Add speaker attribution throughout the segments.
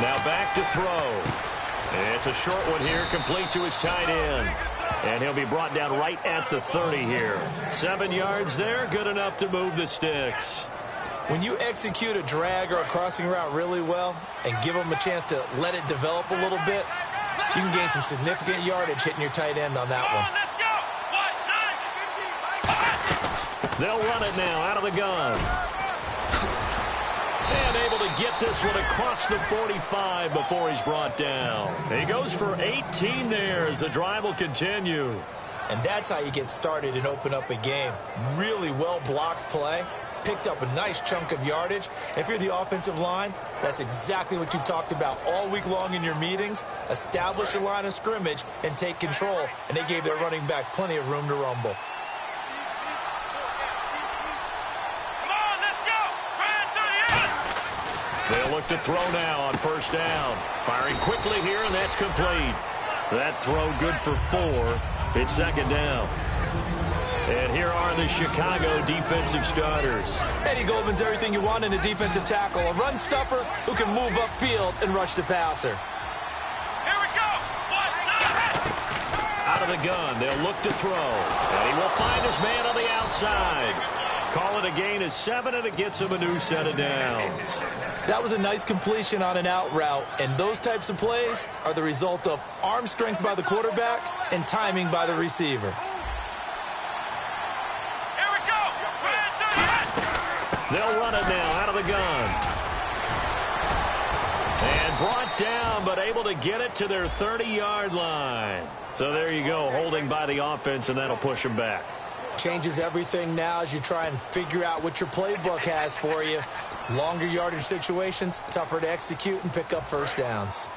Speaker 1: Now back to throw. It's a short one here, complete to his tight end. And he'll be brought down right at the 30 here. 7 yards there, good enough to move the sticks.
Speaker 2: When you execute a drag or a crossing route really well and give them a chance to let it develop a little bit, you can gain some significant yardage hitting your tight end on that one.
Speaker 1: They'll run it now out of the gun. And able to get this one across the 45 before he's brought down. He goes for 18 there as the drive will continue.
Speaker 2: And that's how you get started and open up a game. Really well-blocked play. Picked up a nice chunk of yardage. If you're the offensive line, that's exactly what you've talked about all week long in your meetings. Establish a line of scrimmage and take control. And they gave their running back plenty of room to rumble.
Speaker 1: They'll look to throw now on first down. Firing quickly here, and that's complete. That throw good for 4. It's second down. And here are the Chicago defensive starters.
Speaker 2: Eddie Goldman's everything you want in a defensive tackle. A run stuffer who can move upfield and rush the passer.
Speaker 3: Here we go.
Speaker 1: Out of the gun, they'll look to throw. And he will find his man on the outside. Call it a gain of 7, and it gets him a new set of downs.
Speaker 2: That was a nice completion on an out route, and those types of plays are the result of arm strength by the quarterback and timing by the receiver.
Speaker 1: They'll run it now out of the gun. And brought down, but able to get it to their 30-yard line. So there you go, holding by the offense, and that'll push them back.
Speaker 2: Changes everything now as you try and figure out what your playbook has for you. Longer yardage situations, tougher to execute and pick up first downs.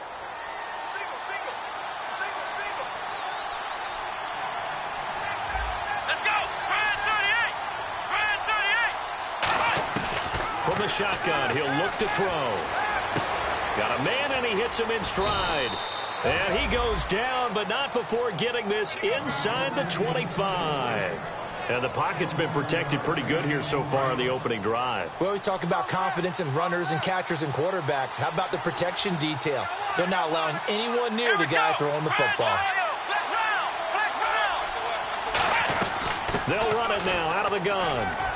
Speaker 1: From the shotgun, he'll look to throw. Got a man, and he hits him in stride. And he goes down, but not before getting this inside the 25. And the pocket's been protected pretty good here so far in the opening drive.
Speaker 2: We always talk about confidence in runners and catchers and quarterbacks. How about the protection detail? They're not allowing anyone near the guy throwing the football.
Speaker 1: They'll run it now out of the gun.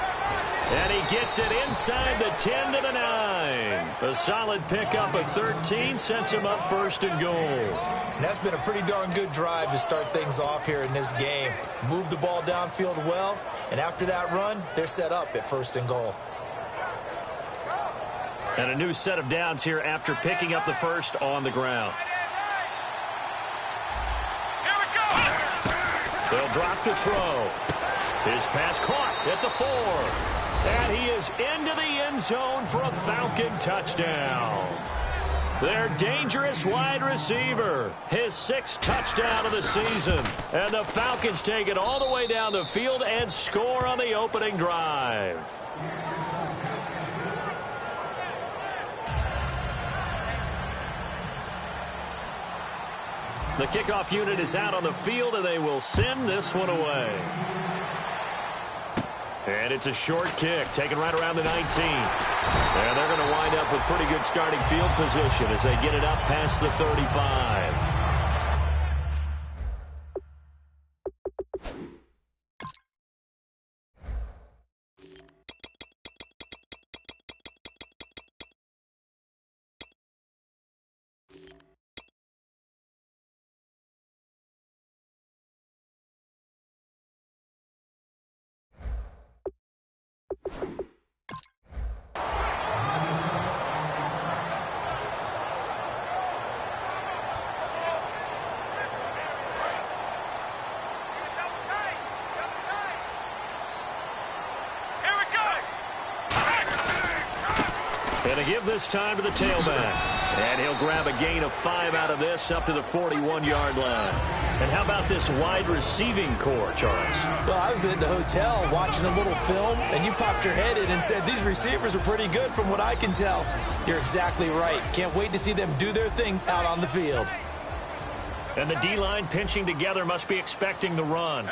Speaker 1: And he gets it inside the 10 to the 9. A solid pickup of 13 sets him up first and goal.
Speaker 2: And that's been a pretty darn good drive to start things off here in this game. Move the ball downfield well, and after that run, they're set up at first and goal.
Speaker 1: And a new set of downs here after picking up the first on the ground.
Speaker 3: Here we go.
Speaker 1: They'll drop to throw. His pass caught at the 4. And he is into the end zone for a Falcon touchdown. Their dangerous wide receiver, his 6th touchdown of the season. And the Falcons take it all the way down the field and score on the opening drive. The kickoff unit is out on the field, and they will send this one away. And it's a short kick, taken right around the 19. And they're going to wind up with pretty good starting field position as they get it up past the 35. And a give this time to the tailback. And he'll grab a gain of 5 out of this up to the 41-yard line. And how about this wide receiving core, Charles?
Speaker 2: Well, I was at the hotel watching a little film, and you popped your head in and said, these receivers are pretty good from what I can tell. You're exactly right. Can't wait to see them do their thing out on the field.
Speaker 1: And the D-line pinching together must be expecting the run.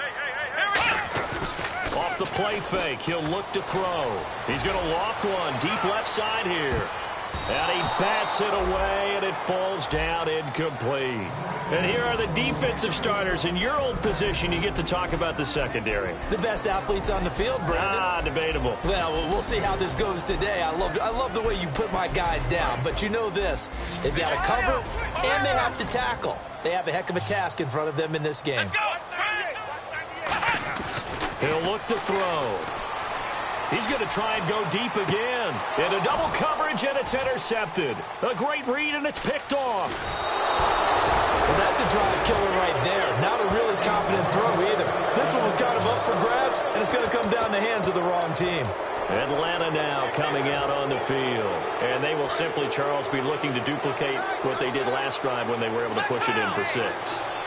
Speaker 1: Off the play fake, he'll look to throw. He's going to loft one deep left side here. And he bats it away, and it falls down incomplete. And here are the defensive starters. In your old position, you get to talk about the secondary.
Speaker 2: The best athletes on the field, Brandon.
Speaker 1: Debatable.
Speaker 2: Well, we'll see how this goes today. I love the way you put my guys down. But you know this. They've got to cover, and they have to tackle. They have a heck of a task in front of them in this game.
Speaker 1: He'll look to throw. He's going to try and go deep again. Into double coverage, and it's intercepted. A great read, and it's picked off.
Speaker 2: Well, that's a drive killer right there. Not a really confident throw either. This one was kind of up for grabs, and it's going to come down the hands of the wrong team.
Speaker 1: Atlanta now coming out on the field. And they will simply, Charles, be looking to duplicate what they did last drive when they were able to push it in for 6.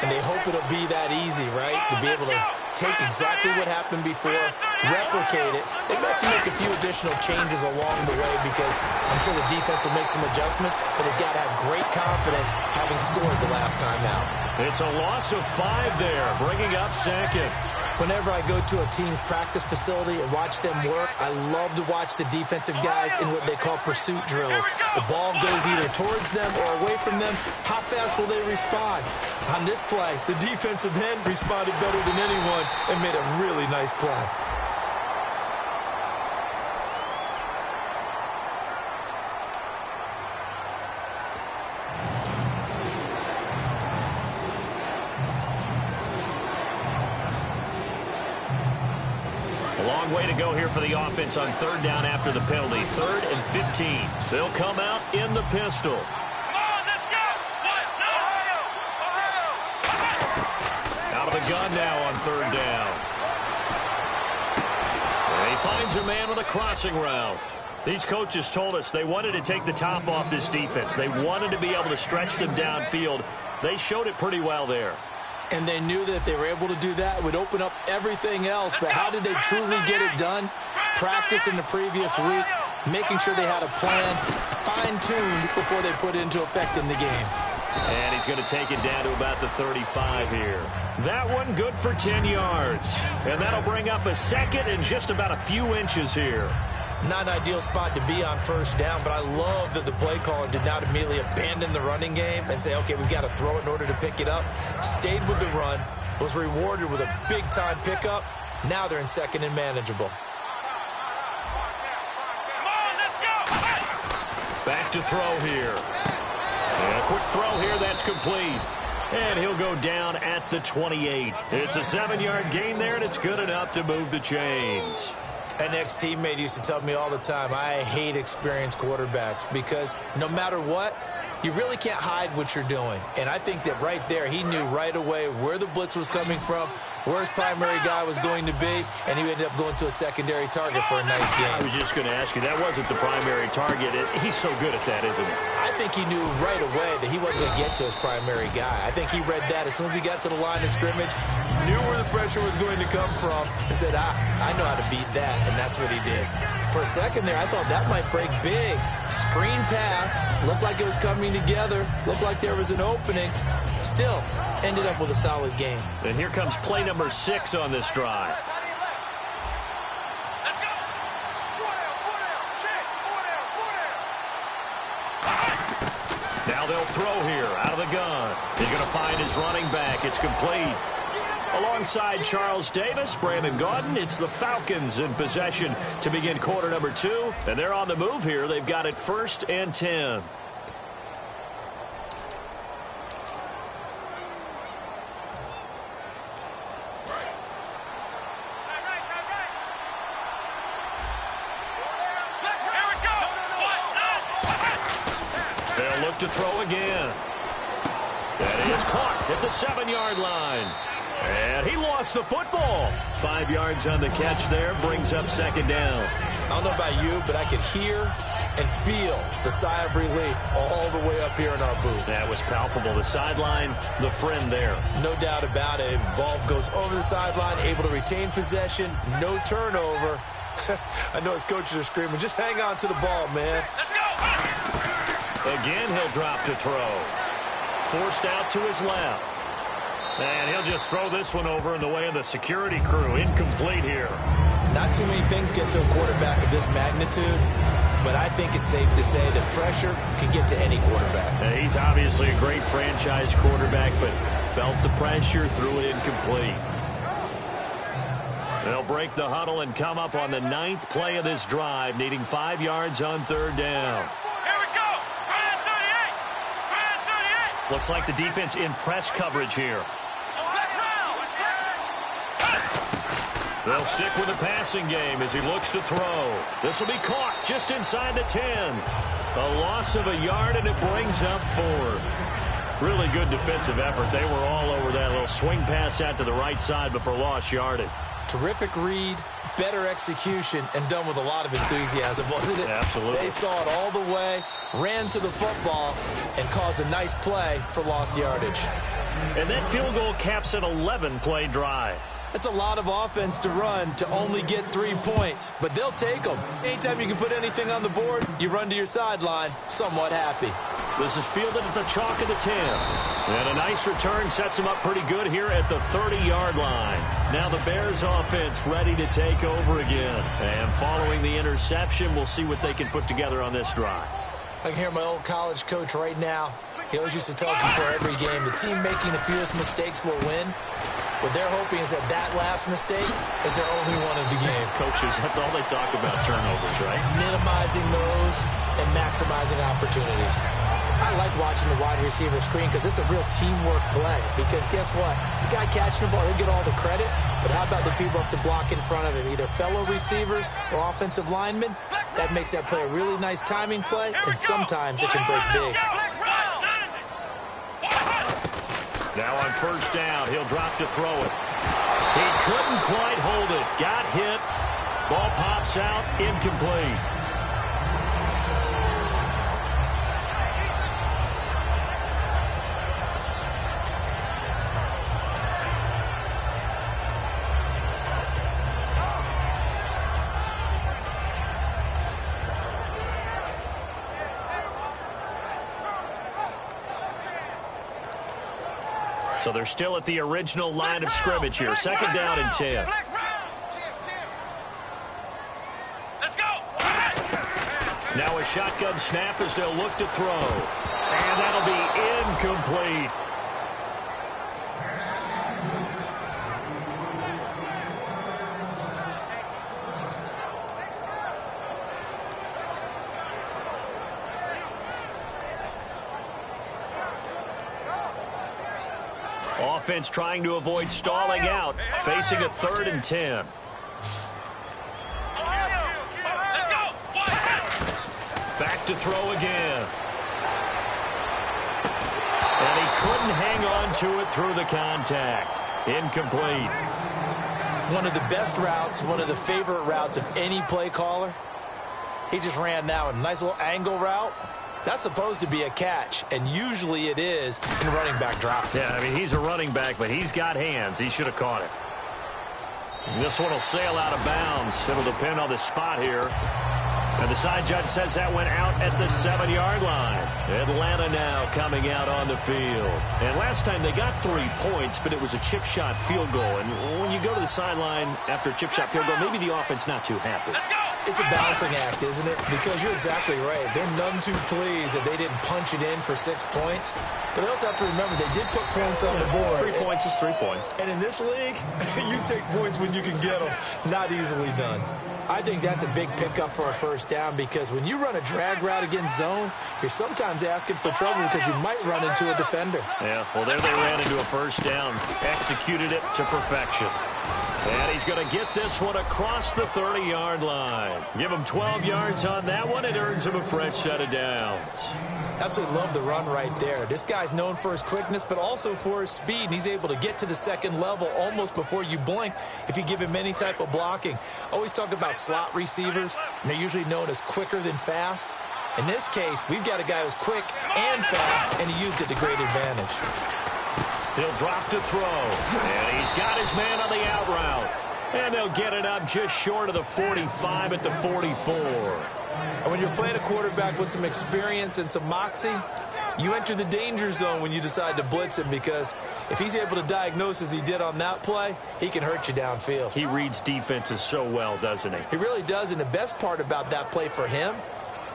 Speaker 2: And they hope it'll be that easy, right? To be able to take exactly what happened before, replicate it. They might have to make a few additional changes along the way because I'm sure the defense will make some adjustments, but they've got to have great confidence having scored the last time out.
Speaker 1: It's a loss of 5 there, bringing up second.
Speaker 2: Whenever I go to a team's practice facility and watch them work, I love to watch the defensive guys in what they call pursuit drills. The ball goes either towards them or away from them. How fast will they respond? On this play, the defensive end responded better than anyone and made a really nice play.
Speaker 1: A long way to go here for the offense on 3rd down after the penalty. 3rd and 15. They'll come out in the pistol. Out of the gun now on 3rd down. And he finds a man with a crossing route. These coaches told us they wanted to take the top off this defense. They wanted to be able to stretch them downfield. They showed it pretty well there.
Speaker 2: And they knew that if they were able to do that, it would open up everything else. But how did they truly get it done? Practice in the previous week, making sure they had a plan, fine-tuned before they put it into effect in the game.
Speaker 1: And he's going to take it down to about the 35 here. That one good for 10 yards. And that'll bring up a second and just about a few inches here.
Speaker 2: Not an ideal spot to be on 1st down, but I love that the play caller did not immediately abandon the running game and say, okay, we've got to throw it in order to pick it up. Stayed with the run, was rewarded with a big-time pickup. Now they're in 2nd and manageable.
Speaker 1: Back to throw here. And a quick throw here, that's complete. And he'll go down at the 28. It's a 7-yard gain there, and it's good enough to move the chains.
Speaker 2: An ex-teammate used to tell me all the time, I hate experienced quarterbacks because no matter what, you really can't hide what you're doing. And I think that right there, he knew right away where the blitz was coming from, where his primary guy was going to be, and he ended up going to a secondary target for a nice game.
Speaker 1: I was just going to ask you, that wasn't the primary target. He's so good at that, isn't he?
Speaker 2: I think he knew right away that he wasn't going to get to his primary guy. I think he read that as soon as he got to the line of scrimmage, knew where the pressure was going to come from, and said, I know how to beat that, and that's what he did. For a second there, I thought that might break big. Screen pass, looked like it was coming together, looked like there was an opening. Still, ended up with a solid game.
Speaker 1: And here comes play number 6 on this drive. Now they'll throw here out of the gun. He's going to find his running back. It's complete. Alongside Charles Davis, Brandon Gaudin, it's the Falcons in possession to begin quarter number 2. And they're on the move here. They've got it 1st and 10. They'll look to throw again. That is caught at the 7-yard line. And he lost the football. 5 yards on the catch there, brings up 2nd down.
Speaker 2: I don't know about you, but I could hear and feel the sigh of relief all the way up here in our booth.
Speaker 1: That was palpable. The sideline, the friend there.
Speaker 2: No doubt about it. Ball goes over the sideline, able to retain possession, no turnover. I know his coaches are screaming, just hang on to the ball, man.
Speaker 3: Let's go!
Speaker 1: Again, he'll drop to throw. Forced out to his left. And he'll just throw this one over in the way of the security crew. Incomplete here.
Speaker 2: Not too many things get to a quarterback of this magnitude. but I think it's safe to say that pressure can get to any quarterback.
Speaker 1: He's obviously a great franchise quarterback, but felt the pressure, threw it incomplete. They'll break the huddle and come up on the 9th play of this drive, needing 5 yards on 3rd down.
Speaker 3: Here we go. 38.
Speaker 1: Looks like the defense in press coverage here. They'll stick with the passing game as he looks to throw. This will be caught just inside the 10. A loss of a yard, and it brings up 4th. Really good defensive effort. They were all over that little swing pass out to the right side before lost yardage.
Speaker 2: Terrific read, better execution, and done with a lot of enthusiasm, wasn't it?
Speaker 1: Absolutely.
Speaker 2: They saw it all the way, ran to the football, and caused a nice play for lost yardage.
Speaker 1: And that field goal caps an 11-play drive.
Speaker 2: It's a lot of offense to run to only get 3 points, but they'll take them. Anytime you can put anything on the board, you run to your sideline somewhat happy.
Speaker 1: This is fielded at the chalk of the 10. And a nice return sets them up pretty good here at the 30-yard line. Now the Bears offense ready to take over again. And following the interception, we'll see what they can put together on this drive.
Speaker 2: I can hear my old college coach right now. He always used to tell us before every game, the team making the fewest mistakes will win. What they're hoping is that last mistake is their only one of the game.
Speaker 1: Coaches, that's all they talk about, turnovers, right?
Speaker 2: Minimizing those and maximizing opportunities. I like watching the wide receiver screen because it's a real teamwork play. Because guess what? The guy catching the ball, he'll get all the credit. But how about the people who have to block in front of him, either fellow receivers or offensive linemen? That makes that play a really nice timing play, and sometimes it can break big.
Speaker 1: Now on 1st down, he'll drop to throw it. He couldn't quite hold it. Got hit. Ball pops out, incomplete. So they're still at the original line of scrimmage here. 2nd down and 10. Now a shotgun snap as they'll look to throw. And that'll be incomplete. Offense trying to avoid stalling out, facing a 3rd and 10. Back to throw again. And he couldn't hang on to it through the contact. Incomplete.
Speaker 2: One of the best routes, one of the favorite routes of any play caller. He just ran that one. Nice little angle route. That's supposed to be a catch, and usually it is in a running back drop.
Speaker 1: Yeah, I mean, he's a running back, but he's got hands. He should have caught it. And this one will sail out of bounds. It'll depend on the spot here. And the side judge says that went out at the 7-yard line. Atlanta now coming out on the field. And last time they got 3 points, but it was a chip shot field goal. And when you go to the sideline after a chip shot field goal, maybe the offense not too happy.
Speaker 2: It's a balancing act, isn't it? Because you're exactly right. They're none too pleased that they didn't punch it in for 6 points. But they also have to remember they did put points on the board.
Speaker 1: 3 points is 3 points.
Speaker 2: And in this league, you take points when you can get them. Not easily done. I think that's a big pickup for a 1st down because when you run a drag route against zone, you're sometimes asking for trouble because you might run into a defender.
Speaker 1: Yeah, well, there they ran into a 1st down. Executed it to perfection. And he's going to get this one across the 30-yard line. Give him 12 yards on that one. It earns him a fresh set of downs.
Speaker 2: Absolutely love the run right there. This guy's known for his quickness, but also for his speed. And he's able to get to the 2nd level almost before you blink if you give him any type of blocking. Always talk about slot receivers, and they're usually known as quicker than fast. In this case, we've got a guy who's quick and fast, and he used it to great advantage.
Speaker 1: He'll drop to throw. And he's got his man on the out route. And they'll get it up just short of the 45 at the 44.
Speaker 2: And when you're playing a quarterback with some experience and some moxie, you enter the danger zone when you decide to blitz him because if he's able to diagnose as he did on that play, he can hurt you downfield.
Speaker 1: He reads defenses so well, doesn't he?
Speaker 2: He really does, and the best part about that play for him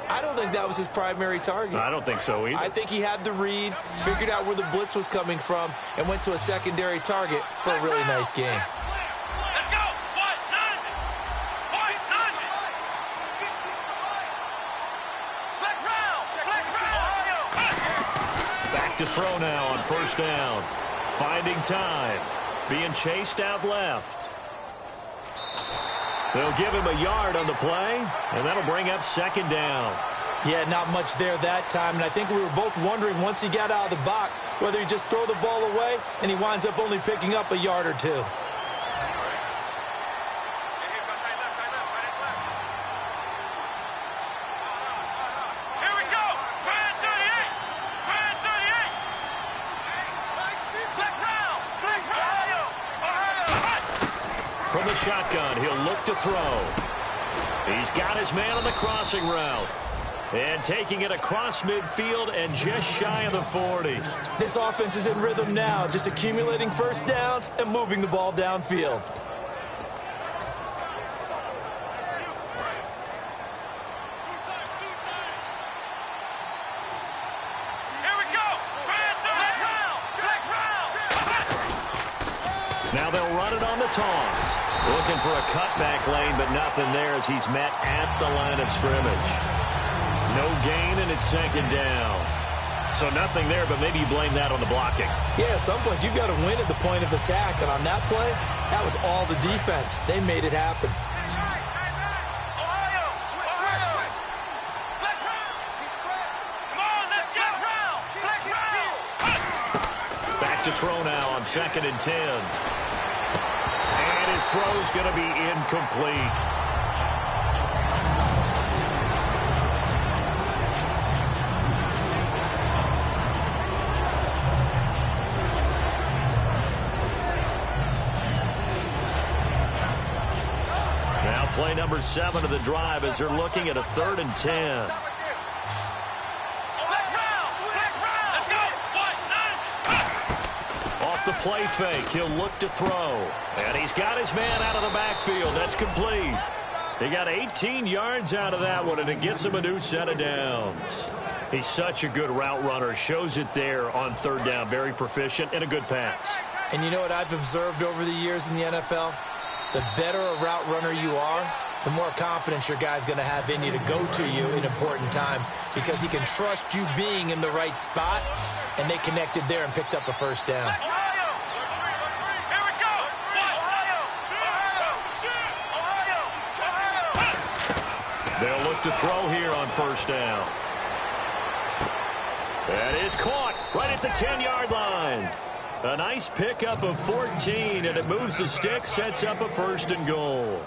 Speaker 2: I don't think that was his primary target.
Speaker 1: I don't think so either.
Speaker 2: I think he had the read, figured out where the blitz was coming from, and went to a secondary target for a really nice game.
Speaker 1: Back to throw now on first down. Finding time. Being chased out left. They'll give him a yard on the play, and that'll bring up second down.
Speaker 2: Yeah, not much there that time, and I think we were both wondering once he got out of the box whether he just throw the ball away and he winds up only picking up a yard or two.
Speaker 1: From the shotgun, he'll look to throw. He's got his man on the crossing route. And taking it across midfield and just shy of the 40.
Speaker 2: This offense is in rhythm now, just accumulating first downs and moving the ball downfield.
Speaker 1: Now they'll run it on the toss. Looking for a cutback lane, but nothing there as he's met at the line of scrimmage. No gain, and it's second down. So nothing there, but maybe you blame that on the blocking.
Speaker 2: Yeah, at some point, you've got to win at the point of attack. And on that play, that was all the defense. They made it happen.
Speaker 1: Back to throw now on 2nd and 10. And his throw's going to be incomplete. Now play number 7 of the drive as they're looking at a 3rd and 10. The play fake. He'll look to throw. And he's got his man out of the backfield. That's complete. He got 18 yards out of that one, and it gets him a new set of downs. He's such a good route runner. Shows it there on 3rd down. Very proficient and a good pass.
Speaker 2: And you know what I've observed over the years in the NFL? The better a route runner you are, the more confidence your guy's going to have in you to go to you in important times because he can trust you being in the right spot, and they connected there and picked up a first down.
Speaker 1: They'll look to throw here on first down. That is caught right at the 10-yard line. A nice pickup of 14, and it moves the stick, sets up a 1st and goal.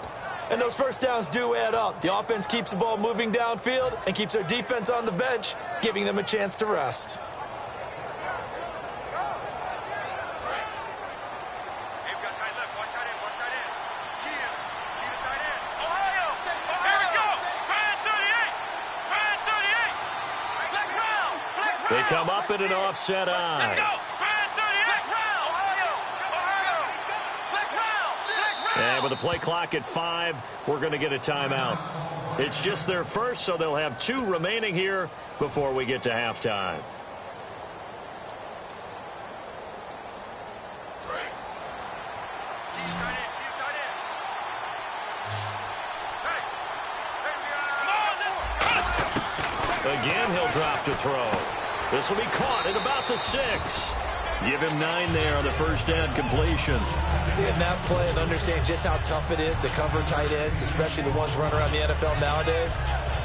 Speaker 2: And those first downs do add up. The offense keeps the ball moving downfield and keeps their defense on the bench, giving them a chance to rest.
Speaker 1: They come up in an offset eye. And with the play clock at 5, we're going to get a timeout. It's just their first, so they'll have 2 remaining here before we get to halftime. Again, he'll drop to throw. This will be caught at about the 6. Give him 9 there on the first down completion.
Speaker 2: Seeing that play and understanding just how tough it is to cover tight ends, especially the ones running around the NFL nowadays,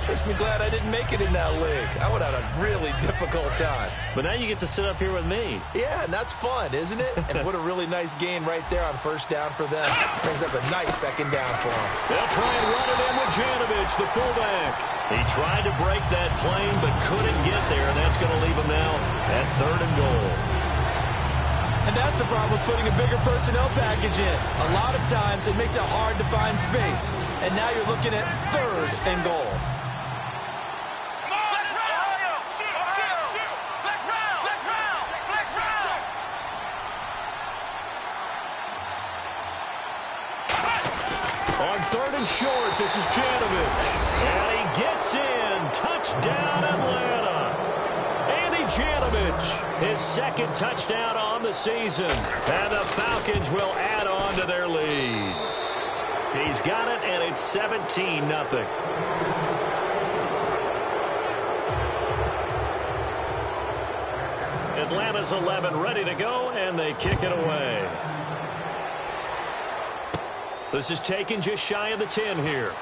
Speaker 2: makes me glad I didn't make it in that league. I would have had a really difficult time.
Speaker 1: But now you get to sit up here with me.
Speaker 2: Yeah, and that's fun, isn't it? And what a really nice gain right there on first down for them. Brings up a nice second down for them.
Speaker 1: They'll try and run it in with Janovich, the fullback. He tried to break that plane but couldn't get there, and that's going to leave him now at 3rd and goal.
Speaker 2: And that's the problem with putting a bigger personnel package in. A lot of times it makes it hard to find space. And now you're looking at 3rd and goal. On 3rd and short, this is Janovich. And he gets in
Speaker 1: and touchdown Atlanta. Andy Janovich, his second touchdown on the season. And the Falcons will add on to their lead. He's got it, and it's 17-0. Atlanta's 11 ready to go, and they kick it away. This is taken just shy of the 10 here.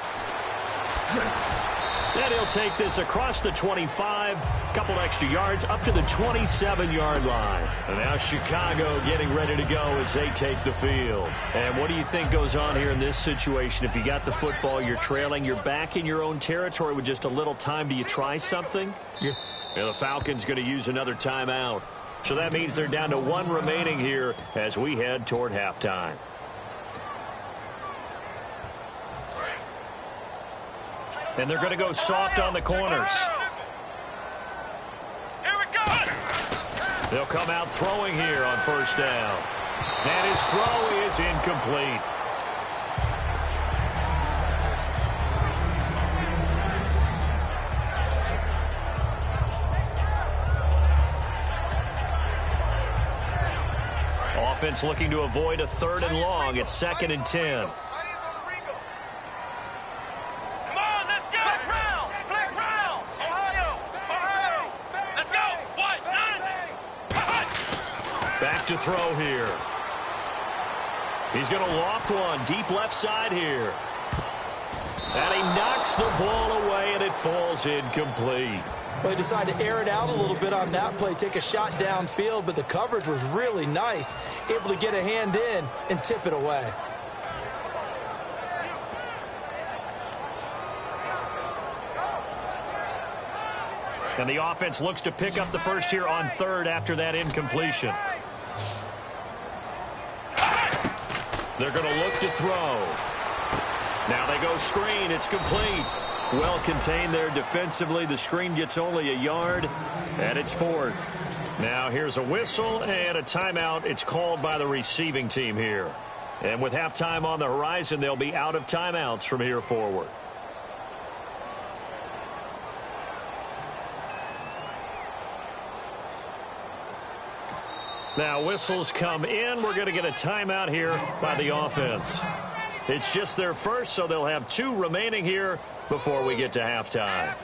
Speaker 1: And he'll take this across the 25, a couple extra yards, up to the 27-yard line. And now Chicago getting ready to go as they take the field. And what do you think goes on here in this situation? If you got the football, you're trailing, you're back in your own territory with just a little time. Do you try something? Yeah. And the Falcons going to use another timeout. So that means they're down to one remaining here as we head toward halftime. And they're going to go soft on the corners.
Speaker 3: Here we go.
Speaker 1: They'll come out throwing here on first down. And his throw is incomplete. Offense looking to avoid a 3rd and long. It's 2nd and 10. Back to throw here. He's going to loft one deep left side here. And he knocks the ball away, and it falls incomplete.
Speaker 2: Well, he decided to air it out a little bit on that play, take a shot downfield, but the coverage was really nice, able to get a hand in and tip it away.
Speaker 1: And the offense looks to pick up the first here on 3rd after that incompletion. They're going to look to throw. Now they go screen. It's complete. Well contained there defensively. The screen gets only a yard, and it's 4th. Now here's a whistle and a timeout. It's called by the receiving team here. And with halftime on the horizon, they'll be out of timeouts from here forward. Now whistles come in. We're going to get a timeout here by the offense. It's just their first, so they'll have 2 remaining here before we get to halftime.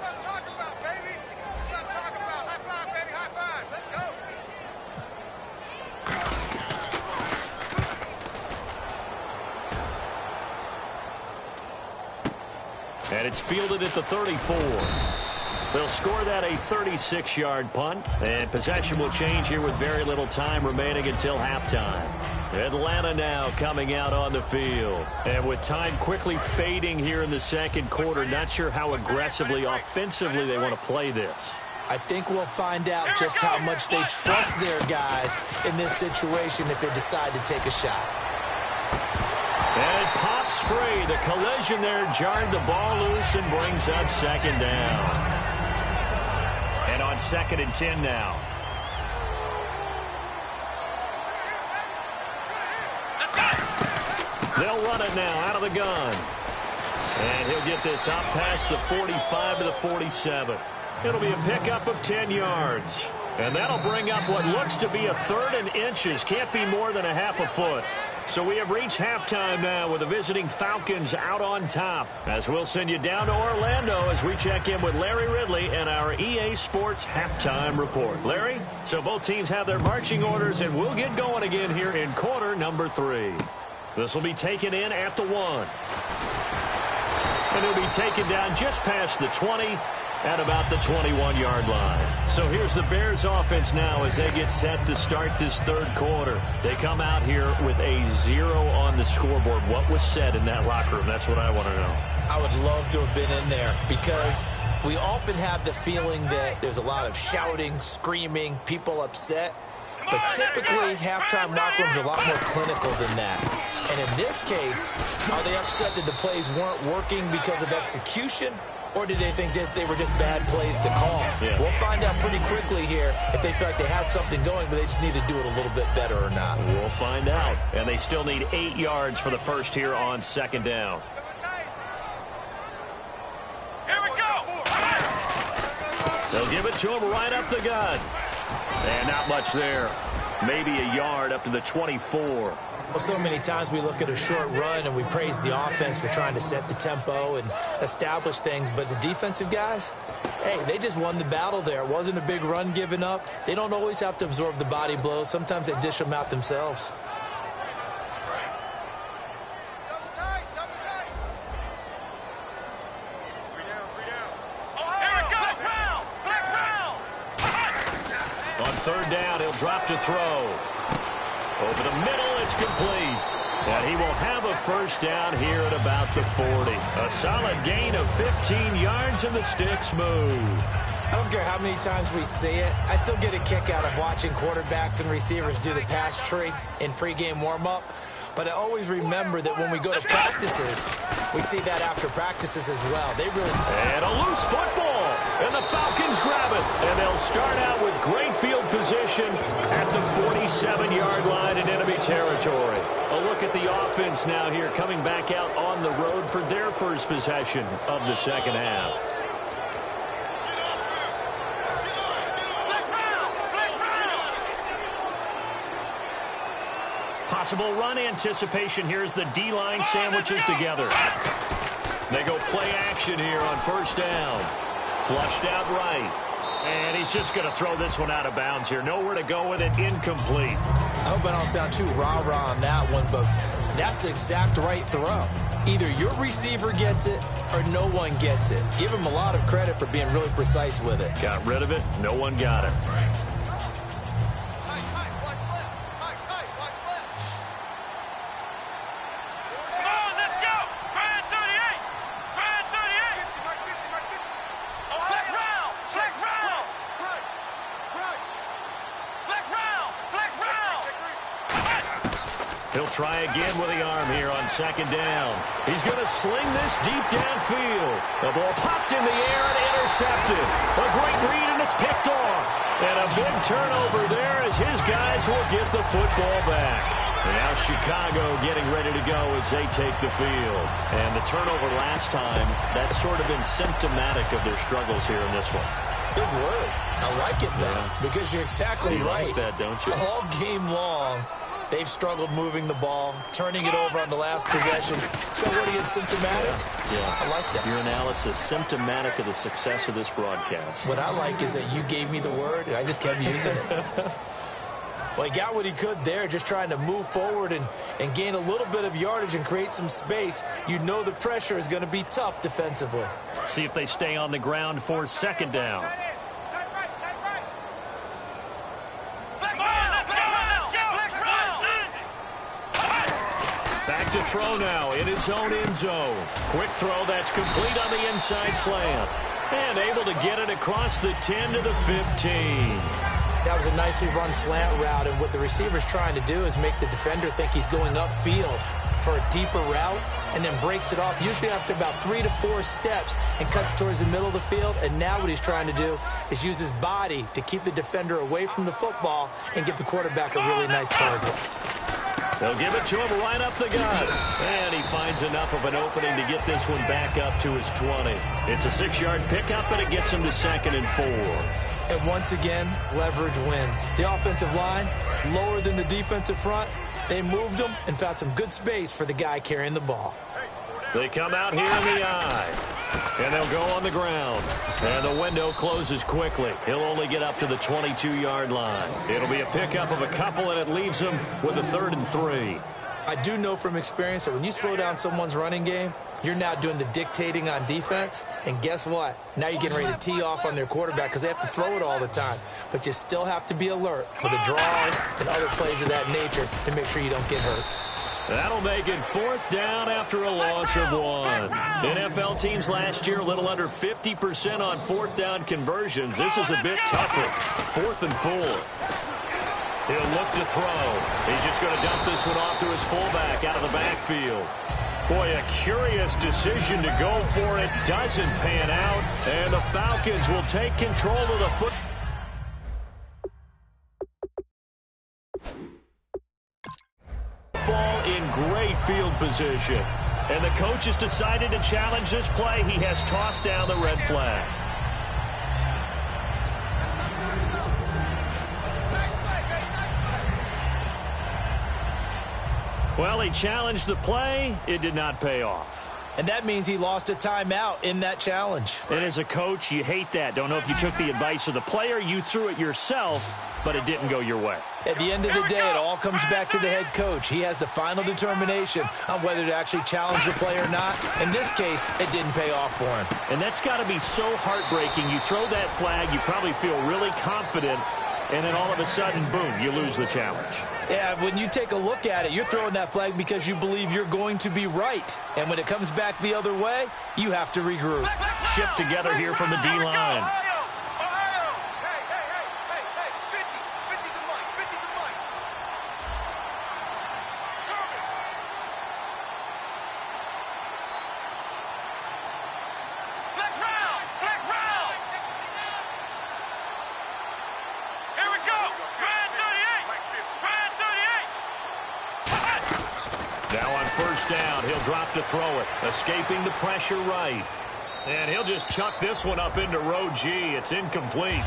Speaker 1: And it's fielded at the 34. They'll score that a 36-yard punt, and possession will change here with very little time remaining until halftime. Atlanta now coming out on the field. And with time quickly fading here in the second quarter, not sure how aggressively, offensively they want to play this.
Speaker 2: I think we'll find out just how much they trust their guys in this situation if they decide to take a shot.
Speaker 1: And it pops free. The collision there jarred the ball loose and brings up 2nd down. And on 2nd and 10 now. They'll run it now out of the gun. And he'll get this up past the 45 to the 47. It'll be a pickup of 10 yards. And that'll bring up what looks to be a 3rd and inches. Can't be more than a half a foot. So we have reached halftime now with the visiting Falcons out on top. As we'll send you down to Orlando as we check in with Larry Ridley and our EA Sports halftime report. Larry, so both teams have their marching orders, and we'll get going again here in quarter number 3. This will be taken in at the 1. And it'll be taken down just past the 20 at about the 21-yard line. So here's the Bears offense now as they get set to start this 3rd quarter. They come out here with a 0 on the scoreboard. What was said in that locker room? That's what I want to know. I would love to have been in there because we often have the feeling that there's a lot of shouting, screaming, people upset. But typically, halftime locker rooms are a lot more clinical than that. And in this case, are they upset that the plays weren't working because of execution? Or did they think they were just bad plays to call? Yeah. We'll find out pretty quickly here if they feel like they had something going, but they just need to do it a little bit better or not. We'll find out. And they still need 8 yards for the first here on 2nd down.
Speaker 3: Here we go.
Speaker 1: They'll give it to him right up the gut. And not much there. Maybe a yard up to the 24.
Speaker 2: Well, so many times we look at a short run and we praise the offense for trying to set the tempo and establish things, but the defensive guys, hey, they just won the battle there. It wasn't a big run given up. They don't always have to absorb the body blows. Sometimes they dish them out themselves.
Speaker 1: On third down, he'll drop to throw. Over the middle, it's complete. And he will have a first down here at about the 40. A solid gain of 15 yards, and the sticks move.
Speaker 2: I don't care how many times we see it. I still get a kick out of watching quarterbacks and receivers do the pass tree in pregame warm-up. But I always remember that when we go to practices, we see that after practices as well. They really...
Speaker 1: And a loose football. And the Falcons grab it. And they'll start out with great field position at the 47-yard line in enemy territory. A look at the offense now here, coming back out on the road for their first possession of the second half. Possible run anticipation here as the D-line sandwiches together. They go play action here on first down. Flushed out right. And he's just going to throw this one out of bounds here. Nowhere to go with it. Incomplete.
Speaker 2: I hope I don't sound too rah-rah on that one, but that's the exact right throw. Either your receiver gets it or no one gets it. Give him a lot of credit for being really precise with it.
Speaker 1: Got rid of it. No one got it. He'll try again with the arm here on second down. He's going to sling this deep downfield. The ball popped in the air and intercepted. A great read, and it's picked off. And a big turnover there as his guys will get the football back. And now Chicago getting ready to go as they take the field. And the turnover last time, that's sort of been symptomatic of their struggles here in this one.
Speaker 2: Good word. I like it, though, because you're exactly right.
Speaker 1: You like that, don't you?
Speaker 2: All game long, they've struggled moving the ball, turning it over on the last possession. So what, it's symptomatic?
Speaker 1: Yeah.
Speaker 2: I like that.
Speaker 1: Your analysis, symptomatic of the success of this broadcast.
Speaker 2: What I like is that you gave me the word, and I just kept using it. Well, he got what he could there, just trying to move forward and gain a little bit of yardage and create some space. You know the pressure is going to be tough defensively.
Speaker 1: See if they stay on the ground for second down. Back to throw now in his own end zone. Quick throw that's complete on the inside slant. And able to get it across the 10 to the 15.
Speaker 2: That was a nicely run slant route, and what the receiver's trying to do is make the defender think he's going upfield for a deeper route and then breaks it off, usually after about 3 to 4 steps, and cuts towards the middle of the field. And now what he's trying to do is use his body to keep the defender away from the football and give the quarterback a really nice target.
Speaker 1: They'll give it to him right up the gut. And he finds enough of an opening to get this one back up to his 20. It's a 6-yard pickup, and it gets him to 2nd and 4.
Speaker 2: And once again, leverage wins. The offensive line, lower than the defensive front. They moved them and found some good space for the guy carrying the ball.
Speaker 1: They come out here in the eye. And they'll go on the ground. And the window closes quickly. He'll only get up to the 22-yard line. It'll be a pickup of a couple, and it leaves him with a 3rd and 3.
Speaker 2: I do know from experience that when you slow down someone's running game, you're now doing the dictating on defense. And guess what? Now you're getting ready to tee off on their quarterback because they have to throw it all the time. But you still have to be alert for the draws and other plays of that nature to make sure you don't get hurt.
Speaker 1: That'll make it 4th down after a loss of 1. NFL teams last year a little under 50% on 4th down conversions. This is a bit tougher. 4th and 4. He'll look to throw. He's just going to dump this one off to his fullback out of the backfield. Boy, a curious decision to go for it. Doesn't pan out. And the Falcons will take control of the football. Ball in great field position. And the coach has decided to challenge this play. He has tossed down the red flag. Well, he challenged the play. It did not pay off.
Speaker 2: And that means he lost a timeout in that challenge.
Speaker 1: And as a coach, you hate that. Don't know if you took the advice of the player. You threw it yourself, but it didn't go your way.
Speaker 2: At the end of the day, it all comes back to the head coach. He has the final determination on whether to actually challenge the play or not. In this case, it didn't pay off for him.
Speaker 1: And that's got to be so heartbreaking. You throw that flag, you probably feel really confident, and then all of a sudden, boom, you lose the challenge.
Speaker 2: Yeah, when you take a look at it, you're throwing that flag because you believe you're going to be right. And when it comes back the other way, you have to regroup.
Speaker 1: Shift together here from the D-line. Down. He'll drop to throw it. Escaping the pressure right. And he'll just chuck this one up into row G. It's incomplete.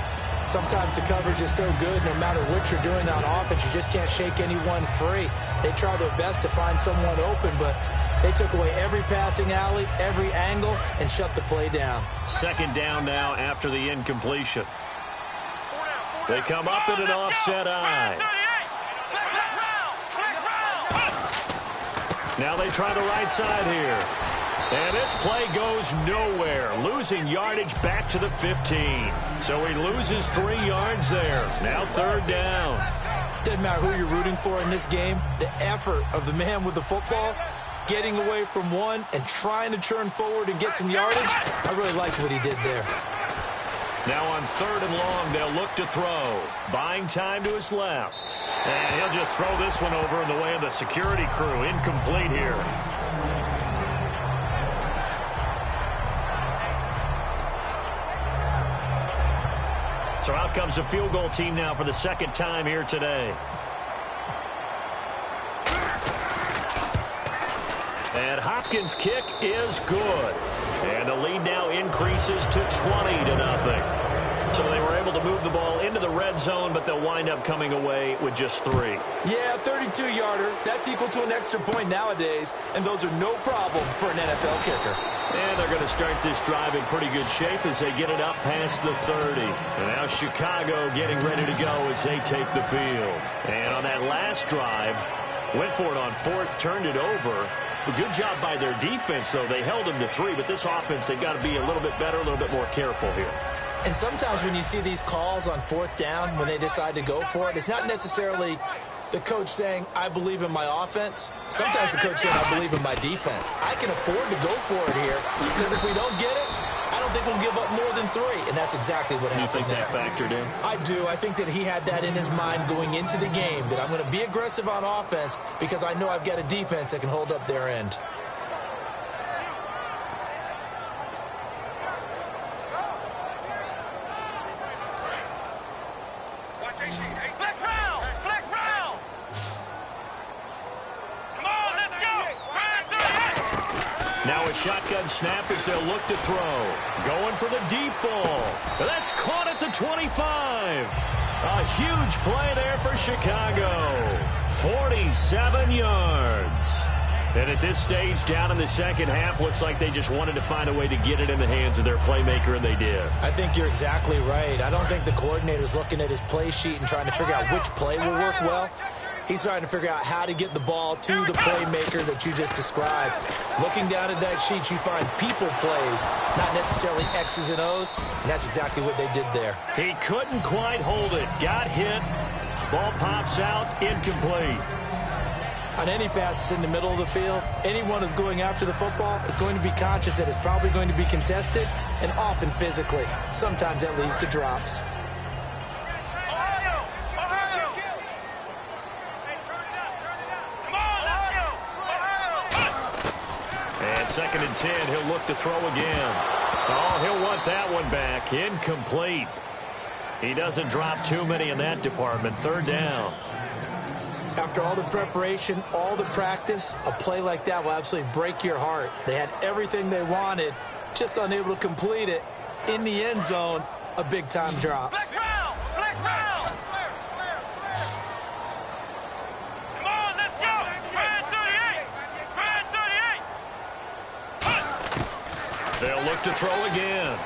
Speaker 2: Sometimes the coverage is so good, no matter what you're doing on offense, you just can't shake anyone free. They try their best to find someone open, but they took away every passing alley, every angle, and shut the play down.
Speaker 1: Second down now after the incompletion. They come up in an offset eye. Now they try the right side here. And this play goes nowhere. Losing yardage back to the 15. So he loses 3 yards there. Now third down.
Speaker 2: Doesn't matter who you're rooting for in this game. The effort of the man with the football, getting away from one and trying to churn forward and get some yardage, I really liked what he did there.
Speaker 1: Now on third and long, they'll look to throw. Buying time to his left. And he'll just throw this one over in the way of the security crew. Incomplete here. So out comes a field goal team now for the second time here today. And Hopkins' kick is good. And the lead now increases to 20-0. So they were able to move the ball into the red zone, but they'll wind up coming away with just 3.
Speaker 2: Yeah, 32-yarder. That's equal to an extra point nowadays, and those are no problem for an NFL kicker.
Speaker 1: And they're going to start this drive in pretty good shape as they get it up past the 30. And now Chicago getting ready to go as they take the field. And on that last drive, went for it on fourth, turned it over. A good job by their defense, though. They held them to 3, but this offense, they've got to be a little bit better, a little bit more careful here.
Speaker 2: And sometimes when you see these calls on fourth down, when they decide to go for it, it's not necessarily the coach saying, I believe in my offense. Sometimes the coach saying, I believe in my defense. I can afford to go for it here because if we don't get it, I don't think we'll give up more than 3. And that's exactly what happened there.
Speaker 1: You think that factored in?
Speaker 2: I do. I think that he had that in his mind going into the game, that I'm going to be aggressive on offense because I know I've got a defense that can hold up their end.
Speaker 1: Now a shotgun snap as they'll look to throw. Going for the deep ball. That's caught at the 25. A huge play there for Chicago. 47 yards. And at this stage, down in the second half, looks like they just wanted to find a way to get it in the hands of their playmaker, and they did.
Speaker 2: I think you're exactly right. I don't think the coordinator's looking at his play sheet and trying to figure out which play will work well. He's trying to figure out how to get the ball to the playmaker that you just described. Looking down at that sheet, you find people plays, not necessarily X's and O's, and that's exactly what they did there.
Speaker 1: He couldn't quite hold it. Got hit. Ball pops out. Incomplete.
Speaker 2: On any passes in the middle of the field, anyone who's going after the football is going to be conscious that it's probably going to be contested and often physically. Sometimes that leads to drops.
Speaker 1: Second and 10, he'll look to throw again. Oh, he'll want that one back. Incomplete. He doesn't drop too many in that department. Third down.
Speaker 2: After all the preparation, all the practice, a play like that will absolutely break your heart. They had everything they wanted, just unable to complete it. In the end zone, a big-time drop.
Speaker 3: Flex round! Flex round! Come on, let's go! Try and do it!
Speaker 1: They'll look to throw again.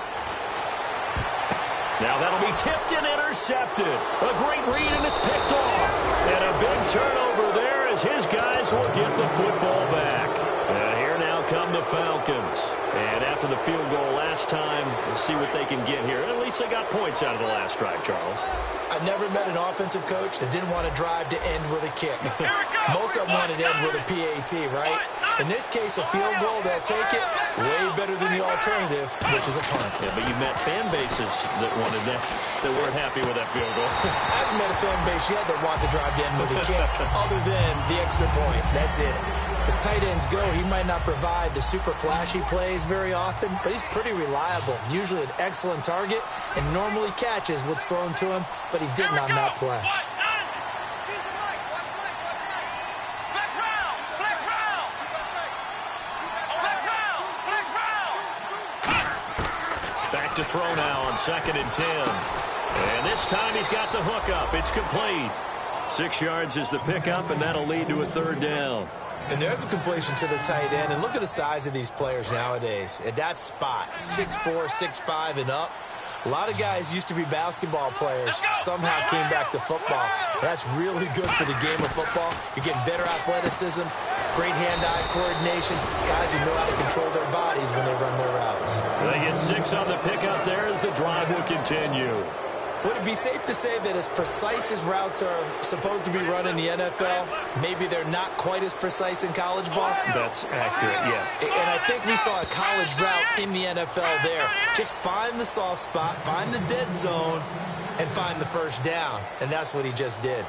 Speaker 1: Now that'll be tipped and intercepted. A great read, and it's picked off. And a big turnover there as his guys will get the football back. And here now come the Falcons. And after the field goal last time, we'll see what they can get here. At least they got points out of the last drive, Charles.
Speaker 2: I've never met an offensive coach that didn't want to drive to end with a kick. Most of them wanted to end with a PAT, right? In this case, a field goal, they'll take it way better than the alternative, which is a punt.
Speaker 1: Yeah, but you met fan bases that wanted that weren't happy with that field goal.
Speaker 2: I haven't met a fan base yet that wants to drive to end with a kick other than the extra point. That's it. As tight ends go, he might not provide the super flashy plays very often, but he's pretty reliable. Usually an excellent target and normally catches what's thrown to him, but he didn't on that play.
Speaker 1: Back to throw now on 2nd and 10. And this time he's got the hook up. It's complete. 6 yards is the pickup, and that'll lead to a 3rd down.
Speaker 2: And there's a completion to the tight end. And look at the size of these players nowadays. At that spot, 6'4", 6'5", and up. A lot of guys used to be basketball players, somehow came back to football. That's really good for the game of football. You're getting better athleticism, great hand-eye coordination, guys who know how to control their bodies when they run their routes.
Speaker 1: They get 6 on the pickup there as the drive will continue.
Speaker 2: Would it be safe to say that as precise as routes are supposed to be run in the NFL, maybe they're not quite as precise in college ball?
Speaker 1: That's accurate, yeah.
Speaker 2: And I think we saw a college route in the NFL there. Just find the soft spot, find the dead zone, and find the 1st down. And that's what he just did.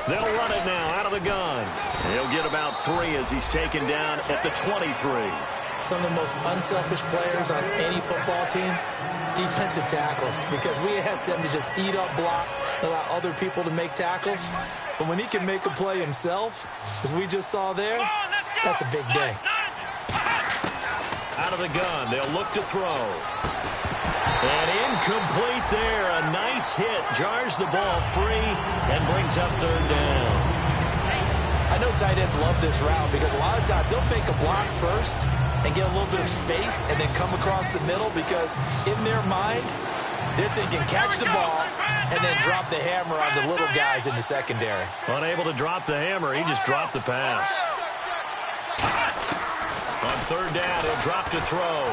Speaker 1: They'll run it now out of the gun. He'll get about 3 as he's taken down at the 23.
Speaker 2: Some of the most unselfish players on any football team, defensive tackles, because we ask them to just eat up blocks and allow other people to make tackles. But when he can make a play himself, as we just saw there, that's a big day.
Speaker 1: Out of the gun, they'll look to throw. And incomplete there. A nice hit. Jars the ball free and brings up 3rd down.
Speaker 2: I know tight ends love this route because a lot of times they'll fake a block first and get a little bit of space and then come across the middle because in their mind, they're thinking catch the ball and then drop the hammer on the little guys in the secondary.
Speaker 1: Unable to drop the hammer, he just dropped the pass. On 3rd down, he'll drop to throw.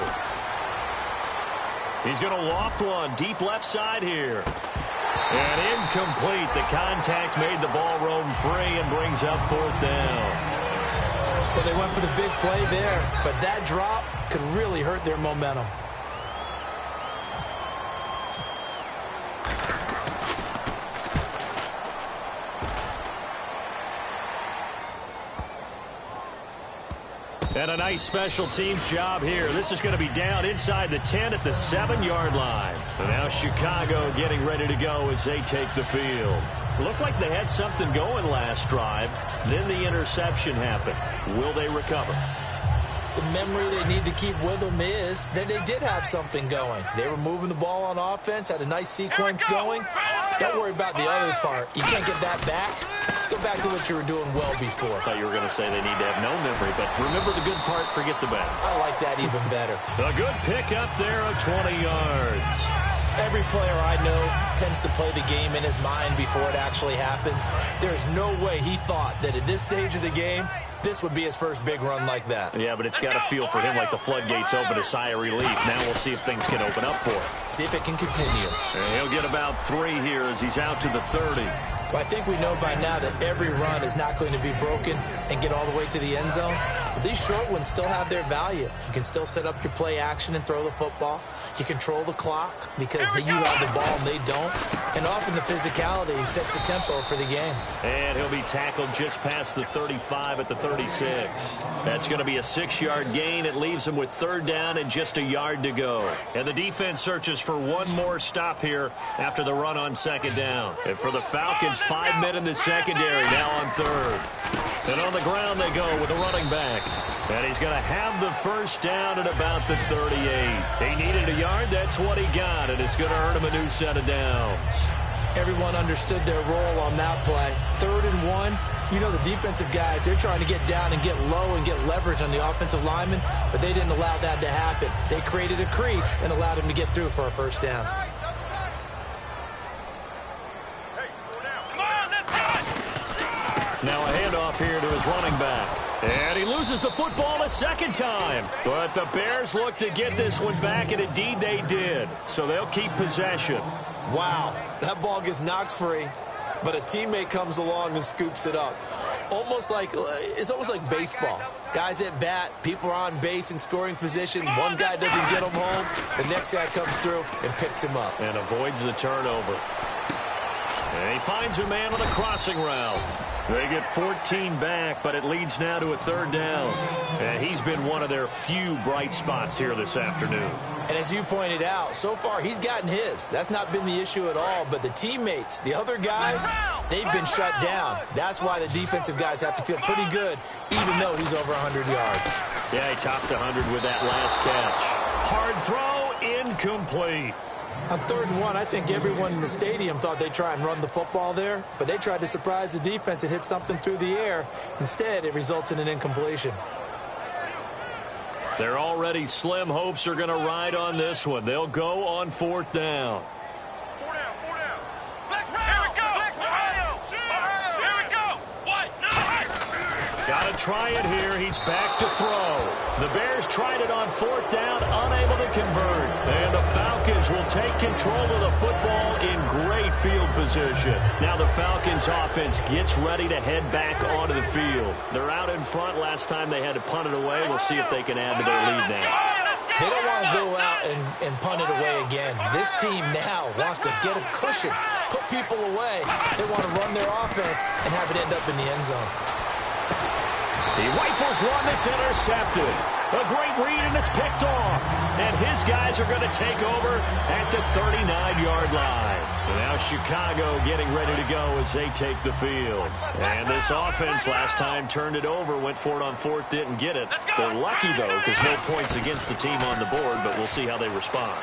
Speaker 1: He's going to loft one deep left side here. And incomplete. The contact made the ball roam free and brings up 4th down.
Speaker 2: Well, they went for the big play there, but that drop could really hurt their momentum.
Speaker 1: And a nice special teams job here. This is going to be down inside the 10 at the 7-yard line. And now Chicago getting ready to go as they take the field. Looked like they had something going last drive. Then the interception happened. Will they recover?
Speaker 2: The memory they need to keep with them is that they did have something going. They were moving the ball on offense, had a nice sequence going. Don't worry about the other part. You can't get that back. Let's go back to what you were doing well before.
Speaker 1: I thought you were going to say they need to have no memory, but remember the good part, forget the bad.
Speaker 2: I like that even better.
Speaker 1: A good pickup there of 20 yards.
Speaker 2: Every player I know tends to play the game in his mind before it actually happens. There's no way he thought that at this stage of the game, this would be his first big run like that.
Speaker 1: Yeah, but it's got to feel for him like the floodgates open, a sigh of relief. Now we'll see if things can open up for him.
Speaker 2: See if it can continue.
Speaker 1: And he'll get about 3 here as he's out to the 30.
Speaker 2: Well, I think we know by now that every run is not going to be broken and get all the way to the end zone. But these short ones still have their value. You can still set up your play action and throw the football. You control the clock because you have the ball and they don't. And often the physicality sets the tempo for the game.
Speaker 1: And he'll be tackled just past the 35 at the 36. That's going to be a 6-yard gain. It leaves him with third down and just a yard to go. And the defense searches for one more stop here after the run on second down. And for the Falcons, 5 men in the secondary now on third. And on the ground they go with a running back. And he's going to have the first down at about the 38. He needed a yard. That's what he got. And it's going to earn him a new set of downs.
Speaker 2: Everyone understood their role on that play. 3rd and 1. You know the defensive guys, they're trying to get down and get low and get leverage on the offensive lineman, but they didn't allow that to happen. They created a crease and allowed him to get through for a first down.
Speaker 1: Now a handoff here to his running back. And he loses the football a second time. But the Bears look to get this one back, and indeed they did. So they'll keep possession.
Speaker 2: Wow, that ball gets knocked free, but a teammate comes along and scoops it up. It's almost like baseball. Guys at bat, people are on base in scoring position. One guy doesn't get him home. The next guy comes through and picks him up.
Speaker 1: And avoids the turnover. And he finds a man on a crossing route. They get 14 back, but it leads now to a third down. And he's been one of their few bright spots here this afternoon.
Speaker 2: And as you pointed out, so far he's gotten his. That's not been the issue at all. But the teammates, the other guys, they've been shut down. That's why the defensive guys have to feel pretty good, even though he's over 100 yards.
Speaker 1: Yeah, he topped 100 with that last catch. Hard throw, incomplete.
Speaker 2: On 3rd and 1, I think everyone in the stadium thought they'd try and run the football there, but they tried to surprise the defense and hit something through the air. Instead, it results in an incompletion.
Speaker 1: Their already slim hopes are going to ride on this one. They'll go on 4th down. Got to try it here. He's back to throw. The Bears tried it on 4th down, unable to convert. And the Falcons will take control of the football in great field position. Now the Falcons offense gets ready to head back onto the field. They're out in front. Last time they had to punt it away. We'll see if they can add to their lead now.
Speaker 2: They don't want to go out and punt it away again. This team now wants to get a cushion, put people away. They want to run their offense and have it end up in the end zone.
Speaker 1: He rifles one that's intercepted. A great read, and it's picked off. And his guys are going to take over at the 39-yard line. And now Chicago getting ready to go as they take the field. And this offense last time turned it over, went for it on 4th, didn't get it. They're lucky, though, because no points against the team on the board, but we'll see how they respond.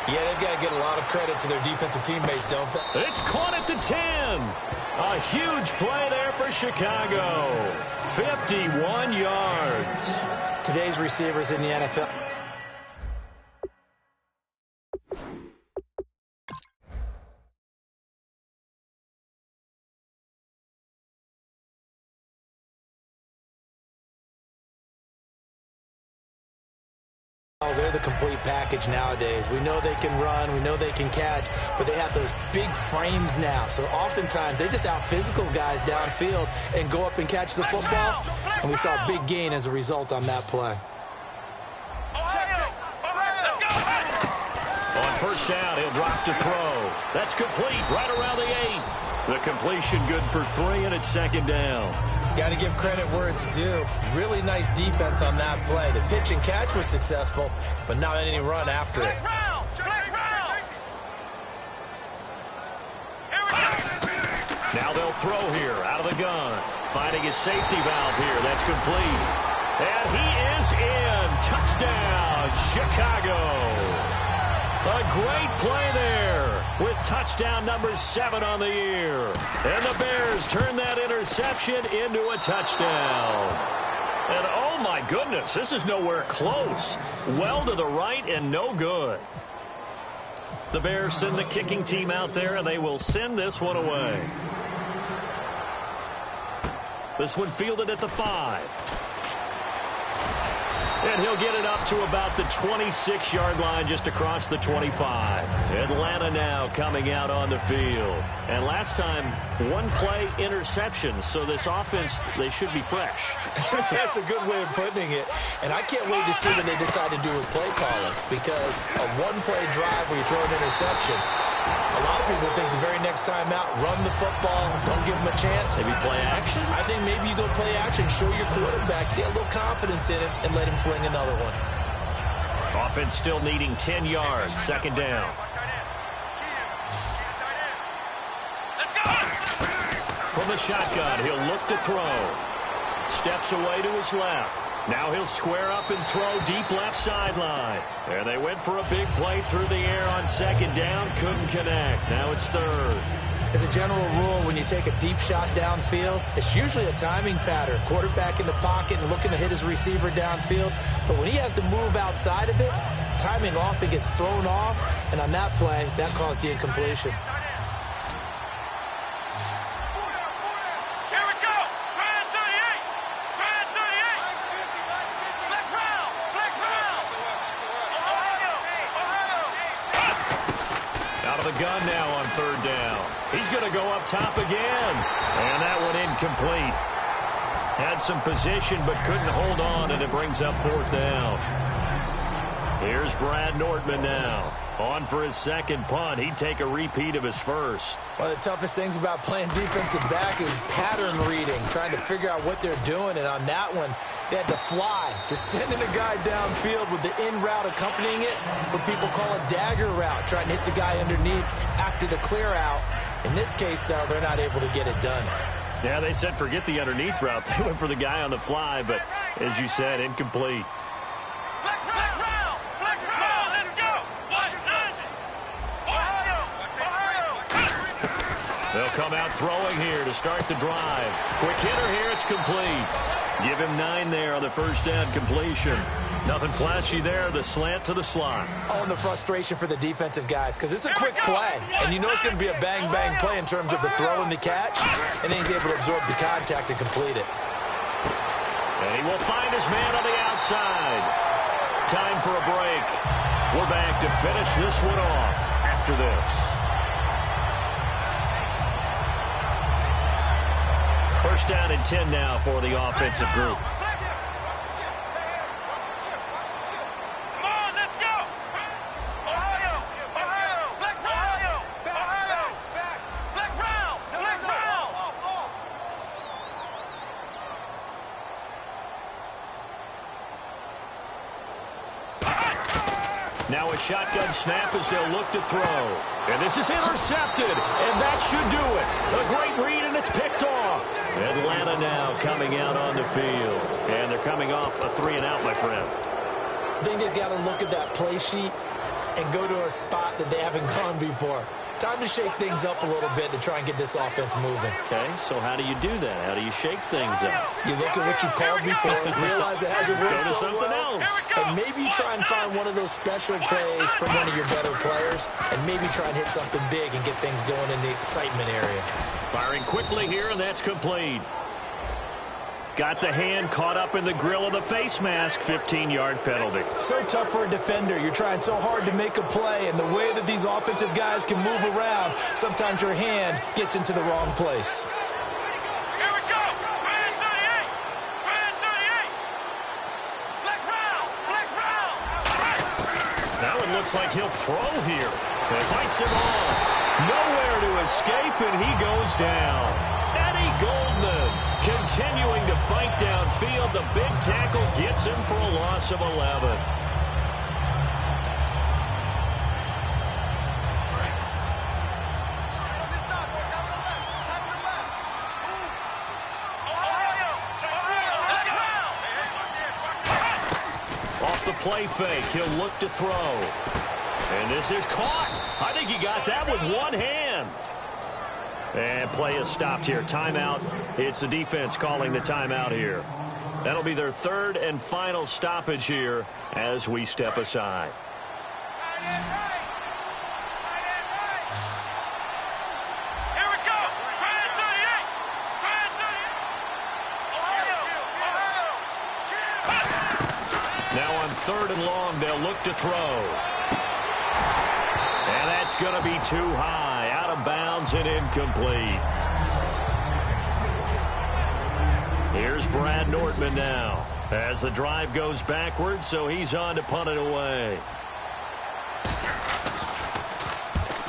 Speaker 2: Yeah, they've got to get a lot of credit to their defensive teammates, don't they?
Speaker 1: It's caught at the 10. A huge play there for Chicago. 51 yards.
Speaker 2: Today's receivers in the NFL. They're the complete package nowadays. We know they can run, we know they can catch, but they have those big frames now. So oftentimes they just out-physical guys downfield and go up and catch the football. And we saw a big gain as a result on that play.
Speaker 1: On 1st down, he'll drop to throw. That's complete right around the 8. The completion good for 3, and it's 2nd down.
Speaker 2: Got to give credit where it's due. Really nice defense on that play. The pitch and catch was successful, but not any run after it.
Speaker 1: Now they'll throw here out of the gun. Finding his safety valve here. That's complete. And he is in. Touchdown, Chicago. A great play there with touchdown number 7 on the year. And the Bears turn that interception into a touchdown. And oh my goodness, this is nowhere close. Well to the right and no good. The Bears send the kicking team out there, and they will send this one away. This one fielded at the 5. And he'll get it up to about the 26-yard line just across the 25. Atlanta now coming out on the field. And last time, one-play interception. So this offense, they should be fresh.
Speaker 2: That's a good way of putting it. And I can't wait to see what they decide to do with play calling. Because a one-play drive where you throw an interception, a lot of people think the very next time out, run the football, don't give him a chance.
Speaker 1: Maybe play action?
Speaker 2: I think maybe you go play action, show your quarterback, get a little confidence in him, and let him fling another one.
Speaker 1: Offense still needing 10 yards, second down. From the shotgun, he'll look to throw. Steps away to his left. Now he'll square up and throw deep left sideline. And they went for a big play through the air on second down. Couldn't connect. Now it's third.
Speaker 2: As a general rule, when you take a deep shot downfield, it's usually a timing pattern. Quarterback in the pocket and looking to hit his receiver downfield. But when he has to move outside of it, timing off, it gets thrown off. And on that play, that caused the incompletion.
Speaker 1: Gun now on third down. He's going to go up top again. And that one incomplete. Had some position but couldn't hold on, and it brings up fourth down. Here's Brad Nortman now. On for his second punt. He'd take a repeat of his first.
Speaker 2: One of the toughest things about playing defensive back is pattern reading, trying to figure out what they're doing. And on that one, they had to fly, just sending a guy downfield with the in route accompanying it, what people call a dagger route, trying to hit the guy underneath after the clear out. In this case, though, they're not able to get it done.
Speaker 1: Yeah, they said forget the underneath route. They went for the guy on the fly, but as you said, incomplete. They'll come out throwing here to start the drive. Quick hitter here, it's complete. Give him 9 there on the first down completion. Nothing flashy there, the slant to the slot.
Speaker 2: Oh, and the frustration for the defensive guys, because it's a quick play. And you know it's going to be a bang-bang play in terms of the throw and the catch. And then he's able to absorb the contact and complete it.
Speaker 1: And he will find his man on the outside. Time for a break. We're back to finish this one off after this. First down and 10 now for the offensive group. Now a shotgun snap as they'll look to throw. And this is intercepted, and that should do it. A great read, and it's picked off. Atlanta now coming out on the field. And they're coming off a 3-and-out, my friend.
Speaker 2: I think they've got to look at that play sheet and go to a spot that they haven't gone before. Time to shake things up a little bit to try and get this offense moving.
Speaker 1: Okay, so how do you do that? How do you shake things up?
Speaker 2: You look at what you've called before, realize it hasn't worked
Speaker 1: Go to
Speaker 2: so
Speaker 1: something
Speaker 2: well,
Speaker 1: else.
Speaker 2: and maybe you try and find one of those special plays from one of your better players, and maybe try and hit something big and get things going in the excitement area.
Speaker 1: Firing quickly here, and that's complete. Got the hand caught up in the grill of the face mask. 15-yard penalty.
Speaker 2: So tough for a defender. You're trying so hard to make a play, and the way that these offensive guys can move around, sometimes your hand gets into the wrong place.
Speaker 3: Here we go. Brand 38. Brand 38. Flex round. Flex round.
Speaker 1: Now it looks like he'll throw here. And fights him off. Nowhere to escape, and he goes down. Eddie Goldman continuing to fight downfield. The big tackle gets him for a loss of 11. Off the play fake, he'll look to throw. And this is caught. I think he got that with one hand. And play is stopped here. Timeout. It's the defense calling the timeout here. That'll be their third and final stoppage here as we step aside.
Speaker 3: Here we go. Brand 38. Brand 38. Ohio. Ohio.
Speaker 1: Now 3rd and long. They'll look to throw. And that's going to be too high. Out of bounds and incomplete. Here's Brad Nortman now as the drive goes backwards, so he's on to punt it away.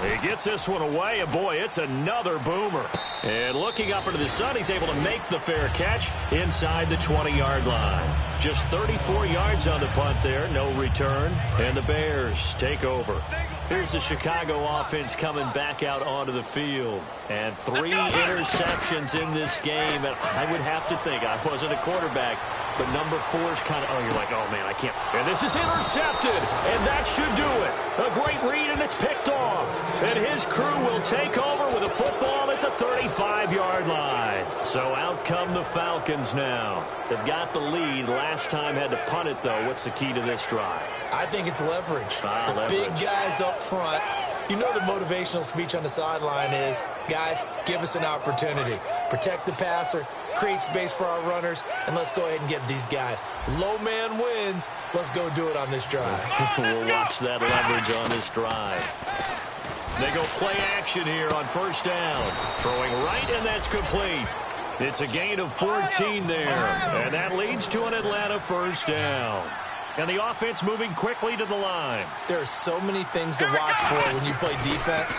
Speaker 1: He gets this one away, and boy, it's another boomer. And looking up into the sun, he's able to make the fair catch inside the 20-yard line. Just 34 yards on the punt there, no return, and the Bears take over. Here's the Chicago offense coming back out onto the field. And 3 interceptions in this game. And I would have to think, I wasn't a quarterback, but number 4 is kind of, oh, you're like, oh, man, I can't. And this is intercepted, and that should do it. A great read, and it's picked off. And his crew will take over with a football at the 35-yard line. So out come the Falcons now. They've got the lead. Last time had to punt it, though. What's the key to this drive?
Speaker 2: I think it's leverage. Big guys up front. You know the motivational speech on the sideline is, guys, give us an opportunity. Protect the passer, create space for our runners, and let's go ahead and get these guys. Low man wins. Let's go do it on this drive.
Speaker 1: We'll watch that leverage on this drive. They go play action here on 1st down. Throwing right, and that's complete. It's a gain of 14 there, and that leads to an Atlanta 1st down. And the offense moving quickly to the line.
Speaker 2: There are so many things to watch for when you play defense.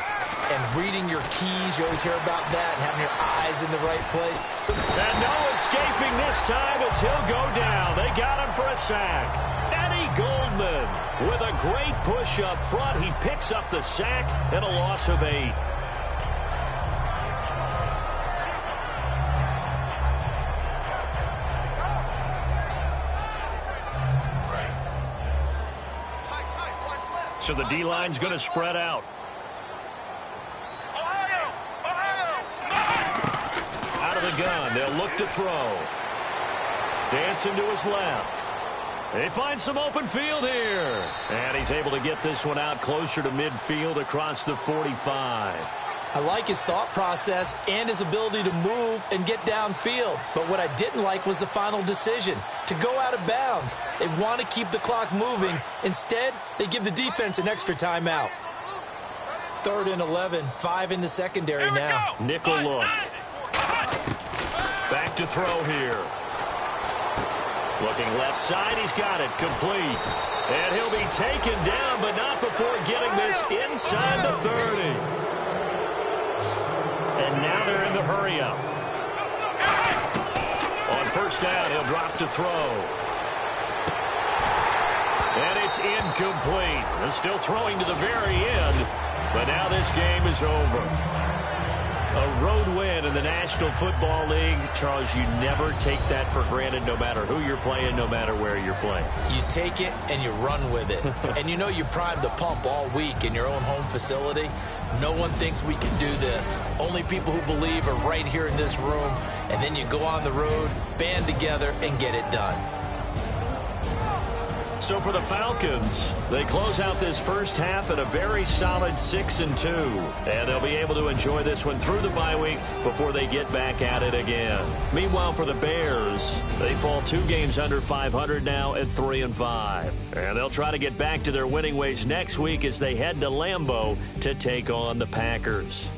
Speaker 2: And reading your keys, you always hear about that, and having your eyes in the right place.
Speaker 1: And no escaping this time as he'll go down. They got him for a sack. Eddie Goldman with a great push up front. He picks up the sack and a loss of 8. So the D-line's going to spread out. Out of the gun, they'll look to throw. Dancing to his left. They find some open field here. And he's able to get this one out closer to midfield across the 45.
Speaker 2: I like his thought process and his ability to move and get downfield. But what I didn't like was the final decision, to go out of bounds. They want to keep the clock moving. Instead, they give the defense an extra timeout. 3rd and 11, 5 in the secondary now.
Speaker 1: Nickel look. Back to throw here. Looking left side, he's got it, complete. And he'll be taken down, but not before getting this inside the 30. And now they're in the hurry-up. On 1st down, he'll drop to throw. And it's incomplete. They're still throwing to the very end, but now this game is over. A road win in the National Football League. Charles, you never take that for granted no matter who you're playing, no matter where you're playing.
Speaker 2: You take it and you run with it. And you know you primed the pump all week in your own home facility. No one thinks we can do this. Only people who believe are right here in this room. And then you go on the road, band together, and get it done.
Speaker 1: So for the Falcons, they close out this first half at a very solid 6-2. And they'll be able to enjoy this one through the bye week before they get back at it again. Meanwhile, for the Bears, they fall 2 games under 500 now at 3-5. And they'll try to get back to their winning ways next week as they head to Lambeau to take on the Packers.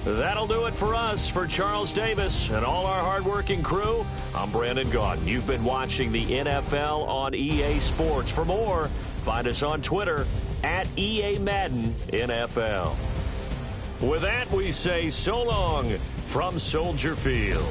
Speaker 1: That'll do it for us. For Charles Davis and all our hardworking crew, I'm Brandon Gaudin. You've been watching the NFL on EA Sports. For more, find us on Twitter at EA Madden NFL. With that, we say so long from Soldier Field.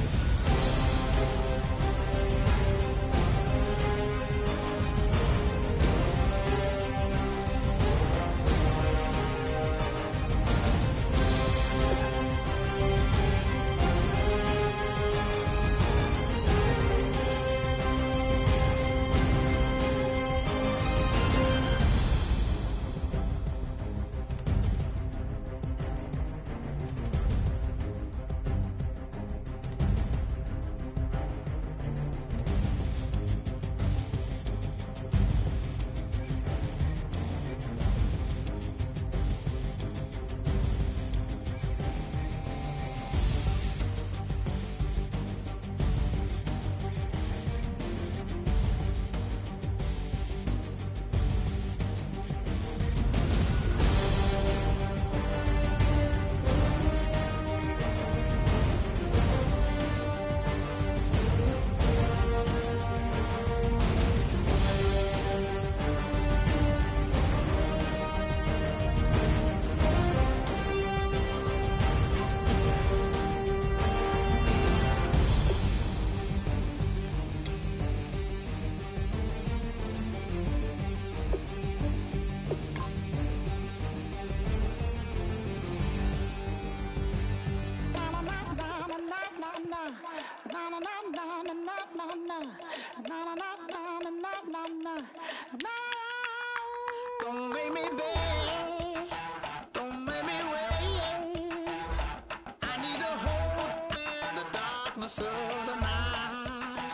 Speaker 4: darkness of the night.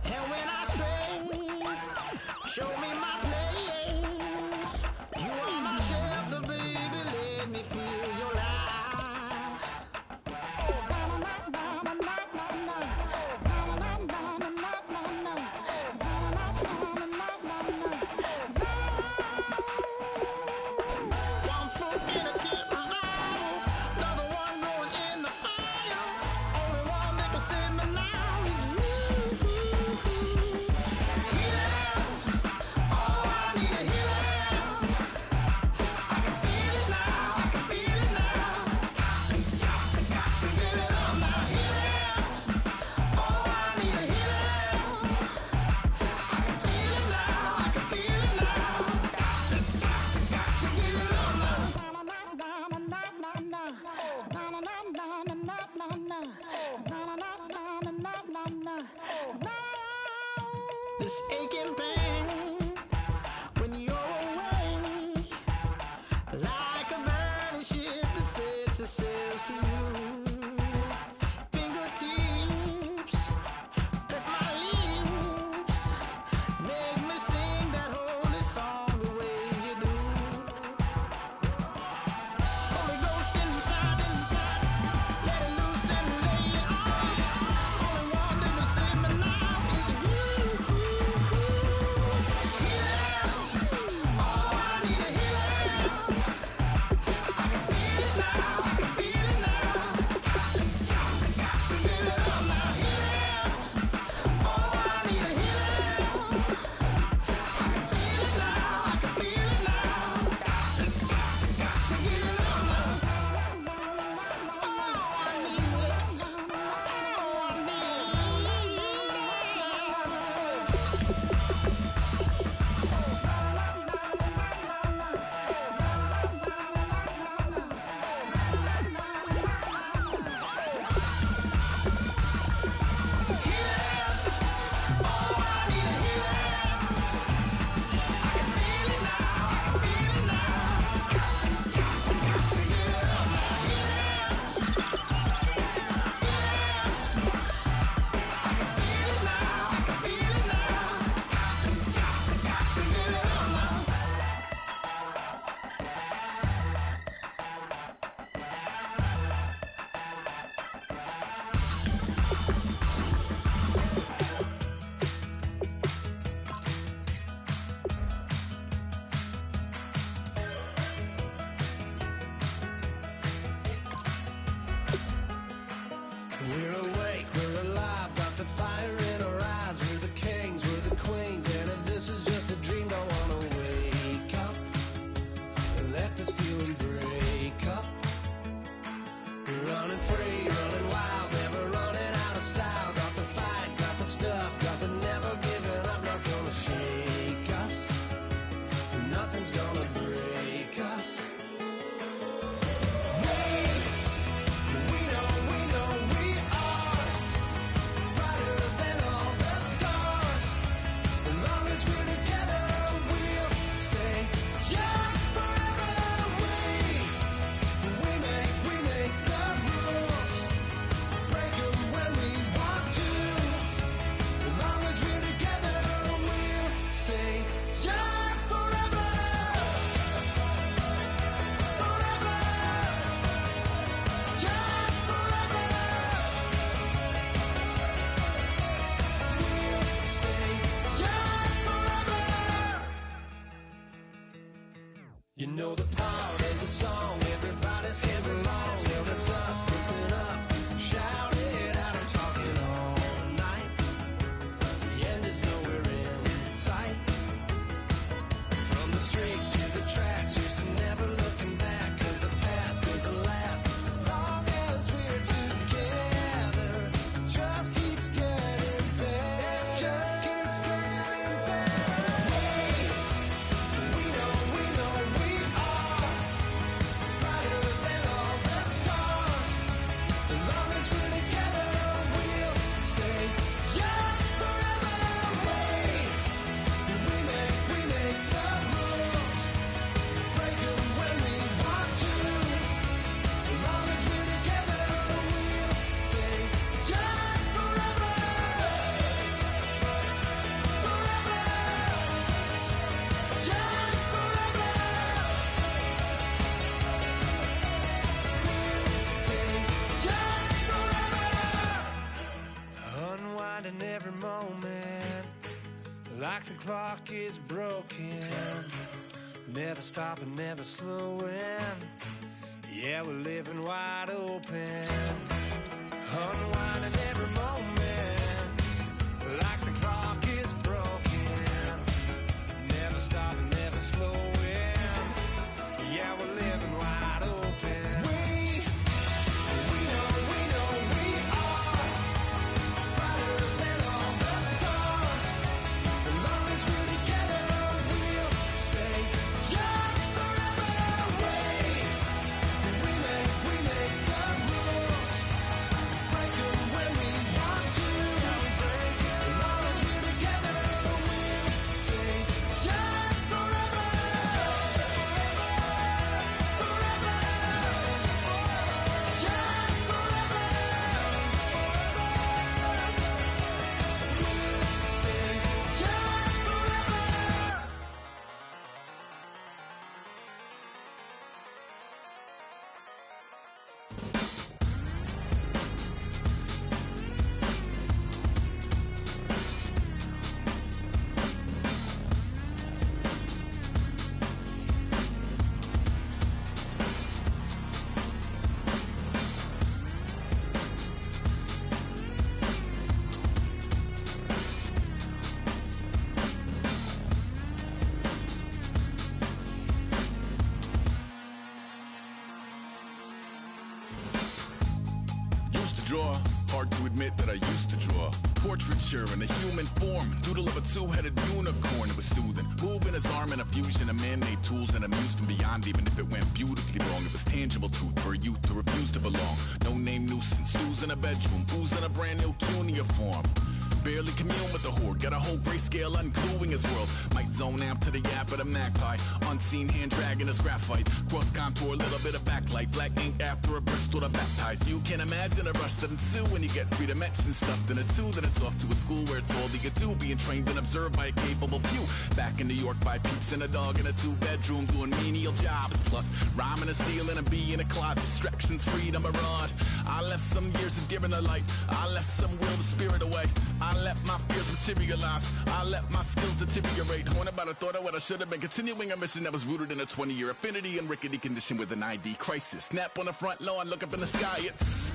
Speaker 4: And when I stray, show me my place. You are my shelter, baby, let me feel your light. One foot in a tip revival, another one going in the fire. Only one that can save me now is you. Healing, oh, I need a healing. I can feel it now, I can feel it now. Got to get it up now. Healing, oh, I need a healing. I can feel it now, I can feel it now. Got to get it up now. This aching pain when you're away, like a burning ship that sets the sails to you. Fingertips, press my lips, make me sing that holy song the way you do. Holy Ghost inside, let it loose and lay it on. Only one that can save me now is you.
Speaker 5: unwinding every moment, like the clock is broken. Never stopping, never slowing. Yeah, we're living wide open. Unwinding every moment, like the clock is broken. Never stopping, never slowing. Yeah, we're living wide open. We know we are brighter than all the stars. As long as we're together, we'll stay young forever. We make the rules, break them when we want to. As long as we're together, we'll stay young forever. Forever, young forever. We'll stay young forever.
Speaker 6: Used to draw, hard to admit that I used to draw. Portraiture in a human form, doodle of a two-headed unicorn. It was soothing, moving his arm in a fusion of man-made tools and amused from beyond. Even if it went beautifully wrong, it was tangible truth for a youth to refuse to belong. No name nuisance, stews in a bedroom, booze in a brand new cuneiform. Barely commune with the horde, got a whole grayscale ungluing his world. Might zone amp to the yap of the magpie, unseen hand dragging his graphite. Cross contour, little bit of backlight, black ink after a Bristol to baptize. You can imagine a rush that ensue when you get three dimensions stuffed in a two. Then it's off to a school where it's all you get to, being trained and observed by a capable few. Back in New York by peeps and a dog in a two-bedroom doing menial jobs. Plus, rhyming and stealing and being a clod, distractions, freedom, a rod. I left some years of giving a light, I left some will the spirit away. I let my fears materialize, I let my skills deteriorate. Horn about a thought of what I should have been, continuing a mission that was rooted in a 20-year affinity and rickety condition with an ID crisis. Snap on the front lawn, look up in the sky, it's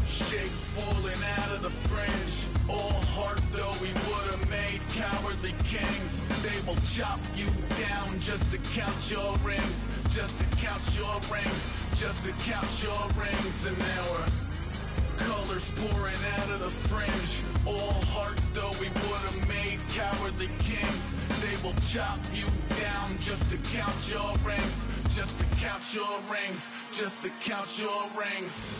Speaker 6: shapes falling out of the fringe. All heart though we would have made cowardly kings. They will chop you down just to count your rings, just to count your rings, just to count your rings. And now we're colors pouring out of the fringe. All heart though we would have made cowardly kings. They will chop you down just to count your rings, just to count your rings, just to count your rings.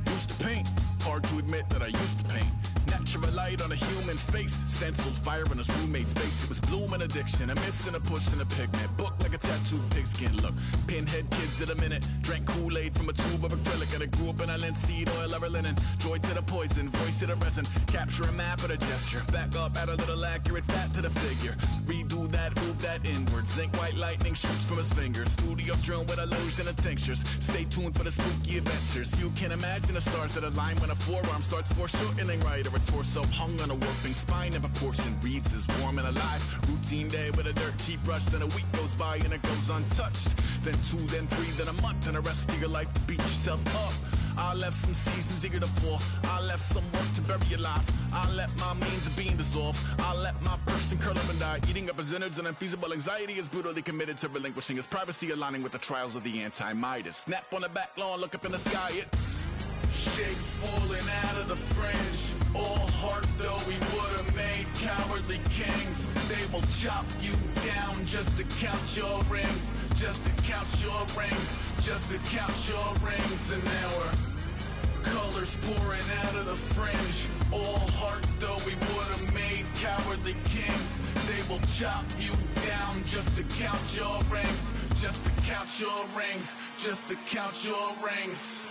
Speaker 6: Used to paint, hard to admit that I used to paint. Natural light on a human face, stenciled fire in his roommate's face. It was blooming addiction, a miss and a push and a pigment. Book like a tattooed pigskin look. Pinhead kids at a minute, drank Kool-Aid from a tube of acrylic. And I grew up in a linseed oil ever linen. Joy to the poison, voice to the resin. Capture a map of a gesture. Back up, add a little accurate fat to the figure. Redo that, move that inward. Zinc white lightning shoots from his fingers. Studio strewn with illusion and tinctures. Stay tuned for the spooky adventures. You can imagine the stars that align when a forearm starts foreshortening right. Or a torso hung on a warping spine of a portion reads as warm and alive. Routine day with a dirt cheap brush, then a week goes by and it goes untouched. Then two, then three, then a month, and the rest of your life to beat yourself up. I left some seasons eager to fall. I left some work to bury your life. I let my means of being dissolve. I let my person curl up and die. Eating up his innards and unfeasible anxiety is brutally committed to relinquishing his privacy, aligning with the trials of the anti-Midas. Snap on the back lawn, look up in the sky, it's shapes falling out of the fringe. All heart though we would have made cowardly kings. They will chop you down just to count your rings, just to count your rings, just to count your rings. And now we're colors pouring out of the fringe. All heart though we would have made cowardly kings. They will chop you down just to count your rings, just to count your rings, just to count your rings.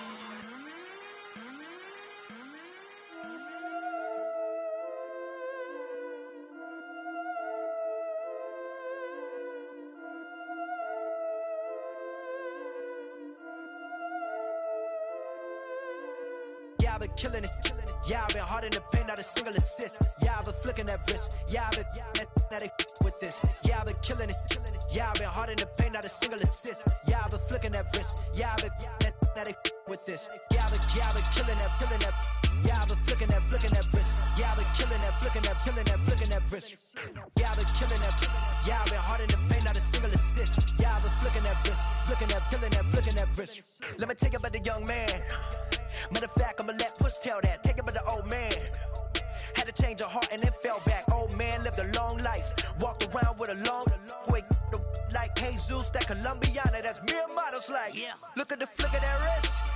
Speaker 7: Yeah, I've been killing it. Yeah, I've been harder in the paint, not a single assist. Yeah, I've been flicking that wrist. Yeah, I've been now they with this. Yeah, I've been killing it. Yeah, I've been hard in the paint, not a single assist. Yeah, I've been flicking that wrist. Yeah, I've been now they with this. Yeah, I've been killing that. Yeah, I've been flicking that wrist. Yeah, I've been killing that, flicking that wrist. Yeah, I've been killing that. Yeah, I've been hard in the paint, not a single assist. Yeah, I've been flicking that wrist, flicking that wrist. Let me tell you about the young man. Matter of fact, I'ma let Push tell that. Take it about the old man. Had to change her heart and then fell back. Old man lived a long life. Walked around with a long way like Jesus, that Colombiana. That's mere models like. Yeah. Look at the flick of that wrist.